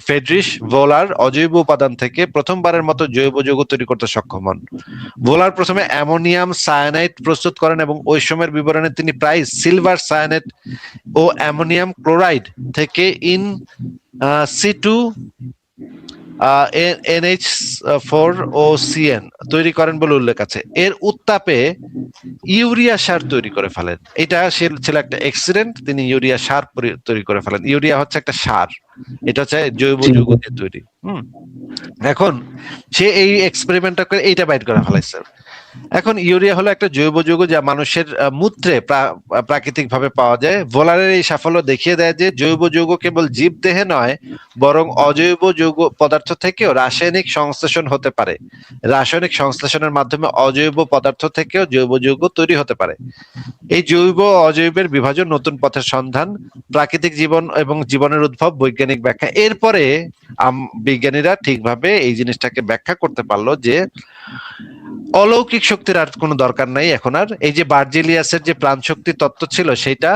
ফ্রেডরিশ ভোলার অজৈব উপাদান থেকে প্রথমবারের মতো জৈব যৌগ তৈরি করতে সক্ষম হন। ভোলার প্রথমে অ্যামোনিয়াম সায়ানাইড প্রস্তুত করেন এবং ওই সময়ের বিবরণে তিনি প্রায় সিলভার সায়ানাইড ও অ্যামোনিয়াম ক্লোরাইড থেকে ইন সিটু NH4OCN তৈরি করেন বলে উল্লেখ আছে। এর উত্তাপে ইউরিয়া সার তৈরি করে ফেলেন। এটা ছিল একটা অ্যাক্সিডেন্ট, তিনি ইউরিয়া সার তৈরি করে ফেলেন। ইউরিয়া হচ্ছে একটা সার, এটা হচ্ছে জৈব যৌগ দিয়ে তৈরি। এখন সে এই এক্সপেরিমেন্টটা করে এইটা বাইর করে ফেলাইছে। এখন ইউরিয়া হলো একটা জৈব যৌগ যা মানুষের মূত্রে প্রাকৃতিক ভাবে পাওয়া যায়। ভোলারের এই সাফল্য দেখিয়ে দেয় যে জৈব যৌগ কেবল জীব দেহে নয়, বরং অজৈব যৌগ পদার্থ থেকেও রাসায়নিক সংশ্লেষণ হতে পারে। রাসায়নিক সংশ্লেষণের মাধ্যমে অজৈব পদার্থ থেকেও জৈব যৌগ তৈরি হতে পারে। এই জৈব ও অজৈবের বিভাজন, নতুন পথের সন্ধান, প্রাকৃতিক জীবন এবং জীবনের উদ্ভব, বৈজ্ঞানিক ব্যাখ্যা। এরপরে বিজ্ঞানীরা ঠিকভাবে এই জিনিসটাকে ব্যাখ্যা করতে পারলো যে অলৌকিক শক্তির আর কোনো দরকার নাই এখন আর। এই যে বার্জিলিয়াসের যে প্রাণশক্তি তত্ত্ব ছিল সেটা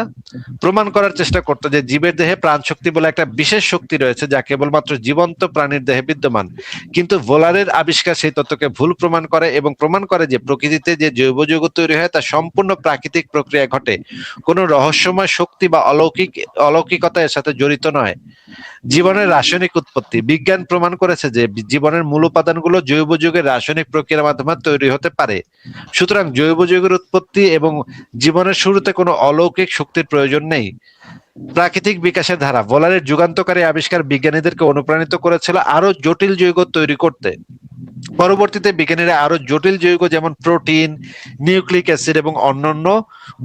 প্রমাণ করার চেষ্টা করতো যে জীবের দেহে প্রাণশক্তি বলে একটা বিশেষ শক্তি রয়েছে যা কেবলমাত্র জীবন্ত প্রাণীর দেহে বিদ্যমান। কিন্তু ভোলারের আবিষ্কার সেই তত্ত্বকে ভুল প্রমাণ করে এবং প্রমাণ করে যে প্রকৃতিতে যে জৈব যৌগ তৈরি হয় তা সম্পূর্ণ প্রাকৃতিক প্রক্রিয়া ঘটে, কোনো রহস্যময় শক্তি বা অলৌকিকতা এর সাথে জড়িত নয়। জীবনের রাসায়নিক উৎপত্তি, বিজ্ঞান প্রমাণ করেছে যে জীবনের মূল উপাদানগুলো জৈব যৌগের রাসায়নিক প্রক্রিয়ার মাধ্যমে তৈরি হতে পারে। সুতরাং জৈব যৌগের উৎপত্তি এবং জীবনের শুরুতে কোনো অলৌকিক শক্তির প্রয়োজন নেই। প্রাকৃতিক বিকাশের ধারা, ভোলারের যুগান্তকারী আবিষ্কার বিজ্ঞানীদেরকে অনুপ্রাণিত করেছিল আরো জটিল যৌগ তৈরি করতে। পরবর্তীতে বিজ্ঞানীরা আরো জটিল যৌগ যেমন প্রোটিন, নিউক্লিক অ্যাসিড এবং অন্যান্য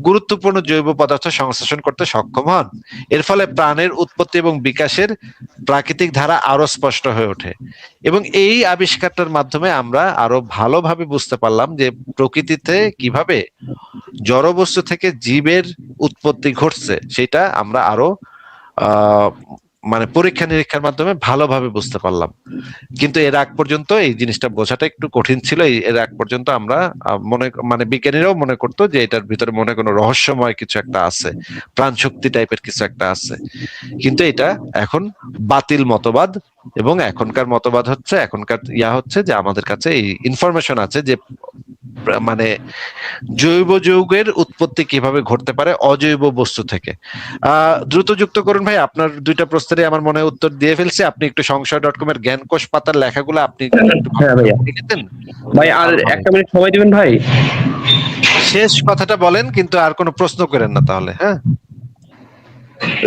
গুরুত্বপূর্ণ জৈব পদার্থ সংশ্লেষণ করতে সক্ষম হন। এর ফলে প্রাণের উৎপত্তি এবং বিকাশের প্রাকৃতিক ধারা আরো স্পষ্ট হয়ে ওঠে। এবং এই আবিষ্কারটার মাধ্যমে আমরা আরো ভালোভাবে বুঝতে পারলাম যে প্রকৃতিতে কিভাবে জড়বস্তু থেকে জীবের উৎপত্তি ঘটছে, সেটা আমরা আরো মানে পরীক্ষা নিরীক্ষার মাধ্যমে ভালোভাবে বুঝতে পারলাম। কিন্তু এর আগ পর্যন্ত এই জিনিসটা বোঝাটা একটু কঠিন ছিল। এর আগ পর্যন্ত আমরা মানে বিজ্ঞানীরাও মনে করতো যে এটার ভিতরে মনে কোনো রহস্যময় কিছু একটা আছে, প্রাণ শক্তি টাইপের কিছু একটা আছে। কিন্তু এটা এখন বাতিল মতবাদ, এবং এখনকার মতবাদ হচ্ছে, এখনকার হচ্ছে যে আমাদের কাছে এই ইনফরমেশন আছে যে মানে জৈব যৌগের উৎপত্তি কিভাবে ঘটতে পারে অজৈব বস্তু থেকে। দ্রুত যুক্ত করুন ভাই, আপনার দুইটা প্রশ্নেরই আমার মনে উত্তর দিয়ে ফেলছি। আপনি একটু সংশয়.com এর জ্ঞানকোষ পাতার লেখাগুলো আপনি হ্যাঁ ভাইয়া, ভাই আর একটা মিনিট সময় দিবেন ভাই। শেষ কথাটা বলেন, কিন্তু আর কোনো প্রশ্ন করেন না তাহলে। হ্যাঁ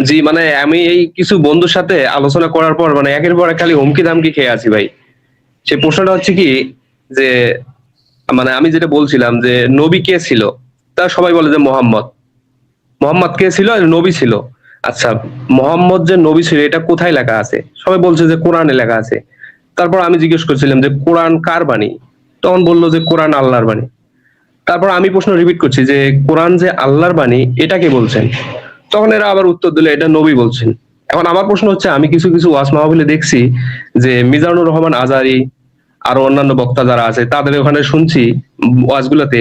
জি, মানে আমি এই কিছু বন্ধুর সাথে আলোচনা করার পর মানে একের পর এক খালি হুমকি দামকি খেয়ে আছি ভাই। সে প্রশ্নটা হচ্ছে কি যে মানে আমি যেটা বলছিলাম যে নবী কে ছিল, তা সবাই বলে যে মোহাম্মদ কে ছিল আর নবী ছিল। আচ্ছা, মোহাম্মদ যে নবী ছিল এটা কোথায় লেখা আছে? সবাই বলছে যে কোরআনে লেখা আছে। তারপর আমি জিজ্ঞেস করছিলাম যে কোরআন কার বাণী, তখন বললো যে কোরআন আল্লাহর বাণী। তারপর আমি প্রশ্ন রিপিট করছি যে কোরআন যে আল্লাহর বাণী এটা কে বলছেন? তখন এরা আবার উত্তর দিলে এটা নবী বলছেন। এখন আমার প্রশ্ন হচ্ছে, আমি কিছু কিছু ওয়াজ মাহফিলে দেখছি যে মিজানুর রহমান আজারি আরো অন্যান্য বক্তা যারা আছে তাদের ওখানে শুনছি ওয়াজগুলোতে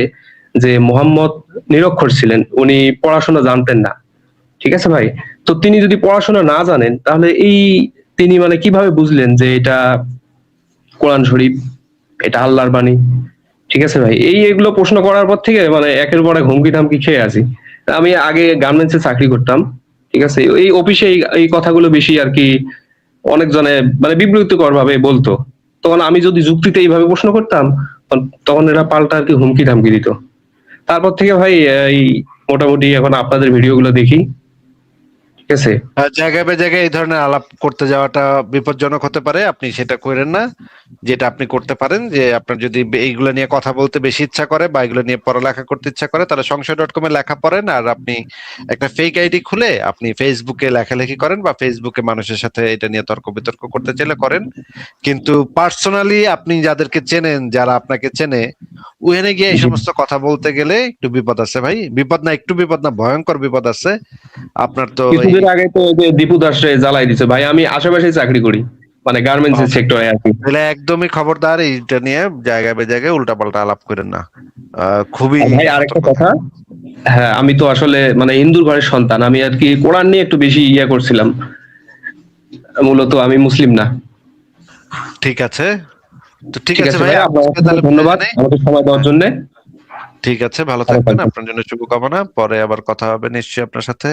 যে মোহাম্মদ নিরক্ষর ছিলেন, উনি পড়াশোনা জানতেন না। ঠিক আছে ভাই, তো তিনি যদি পড়াশোনা না জানেন তাহলে তিনি মানে কিভাবে বুঝলেন যে এটা কোরআন শরীফ, এটা আল্লাহর বাণী? ঠিক আছে ভাই, এগুলো প্রশ্ন করার পর থেকে মানে একের পর এক হুমকি ধামকি খেয়ে আছি। আমি আগে গার্মেন্টসে চাকরি করতাম, ঠিক আছে, এই অফিসে এই কথাগুলো বেশি আর কি অনেকজনে মানে বিব্রতকর ভাবে বলতো। তখন আমি যদি যুক্তিতে এইভাবে প্রশ্ন করতাম তখন এরা পাল্টা আর কি হুমকি ধামকি দিত। তারপর থেকে ভাই এই মোটামুটি এখন আপনাদের ভিডিওগুলো দেখি। ঠিক আছে, জায়গায় বাই জায়গায় এই ধরনের আলাপ করতে যাওয়াটা বিপজ্জনক হতে পারে, আপনি সেটা করেন না। যেটা আপনি করতে পারেন যে আপনার যদি এইগুলো নিয়ে কথা বলতে বেশি ইচ্ছা করে বা এগুলো নিয়ে পড়ালেখা করতে ইচ্ছা করে তাহলে সংশয়.com এ লেখা পড়েন, আর আপনি একটা ফেক আইডি খুলে আপনি ফেসবুকে লেখালেখি করেন বা ফেসবুকে মানুষের সাথে এটা নিয়ে তর্ক বিতর্ক করতে চাইলে করেন। কিন্তু পার্সোনালি আপনি যাদেরকে চেনেন, যারা আপনাকে চেনে, ওখানে গিয়ে এই সমস্ত কথা বলতে গেলে একটু বিপদ আছে ভাই, বিপদ না, একটু বিপদ না, ভয়ঙ্কর বিপদ আছে আপনার। তো কিছুদিন আগে তো ওই যে দীপু দাসরে জ্বালাই দিছে ভাই, আমি আশেপাশে চাকরি করি, মানে গার্মেন্টস এর সেক্টরে আছি। তাহলে একদমই খবরদার এইটা নিয়ে জায়গায় বে জায়গায় উল্টাপাল্টা আলাপ করেন না, খুবই আর ভাই আরেকটা কথা, হ্যাঁ আমি তো আসলে মানে হিন্দুর ঘরের সন্তান, আমি আর কি কোরআন নিয়ে একটু বেশি করছিলাম, মূলত আমি মুসলিম না। ঠিক আছে, তো ঠিক ঠিক আছে আছে ভাই, ভাই, আপনার আজকে তাহলে ধন্যবাদ বিদায় নেই। আমাকে সময় দেওয়ার জন্য। ঠিক আছে, ভালো থাকবেন, আপনার জন্য শুভকামনা, পরে আবার কথা হবে নিশ্চয়ই আপনার সাথে।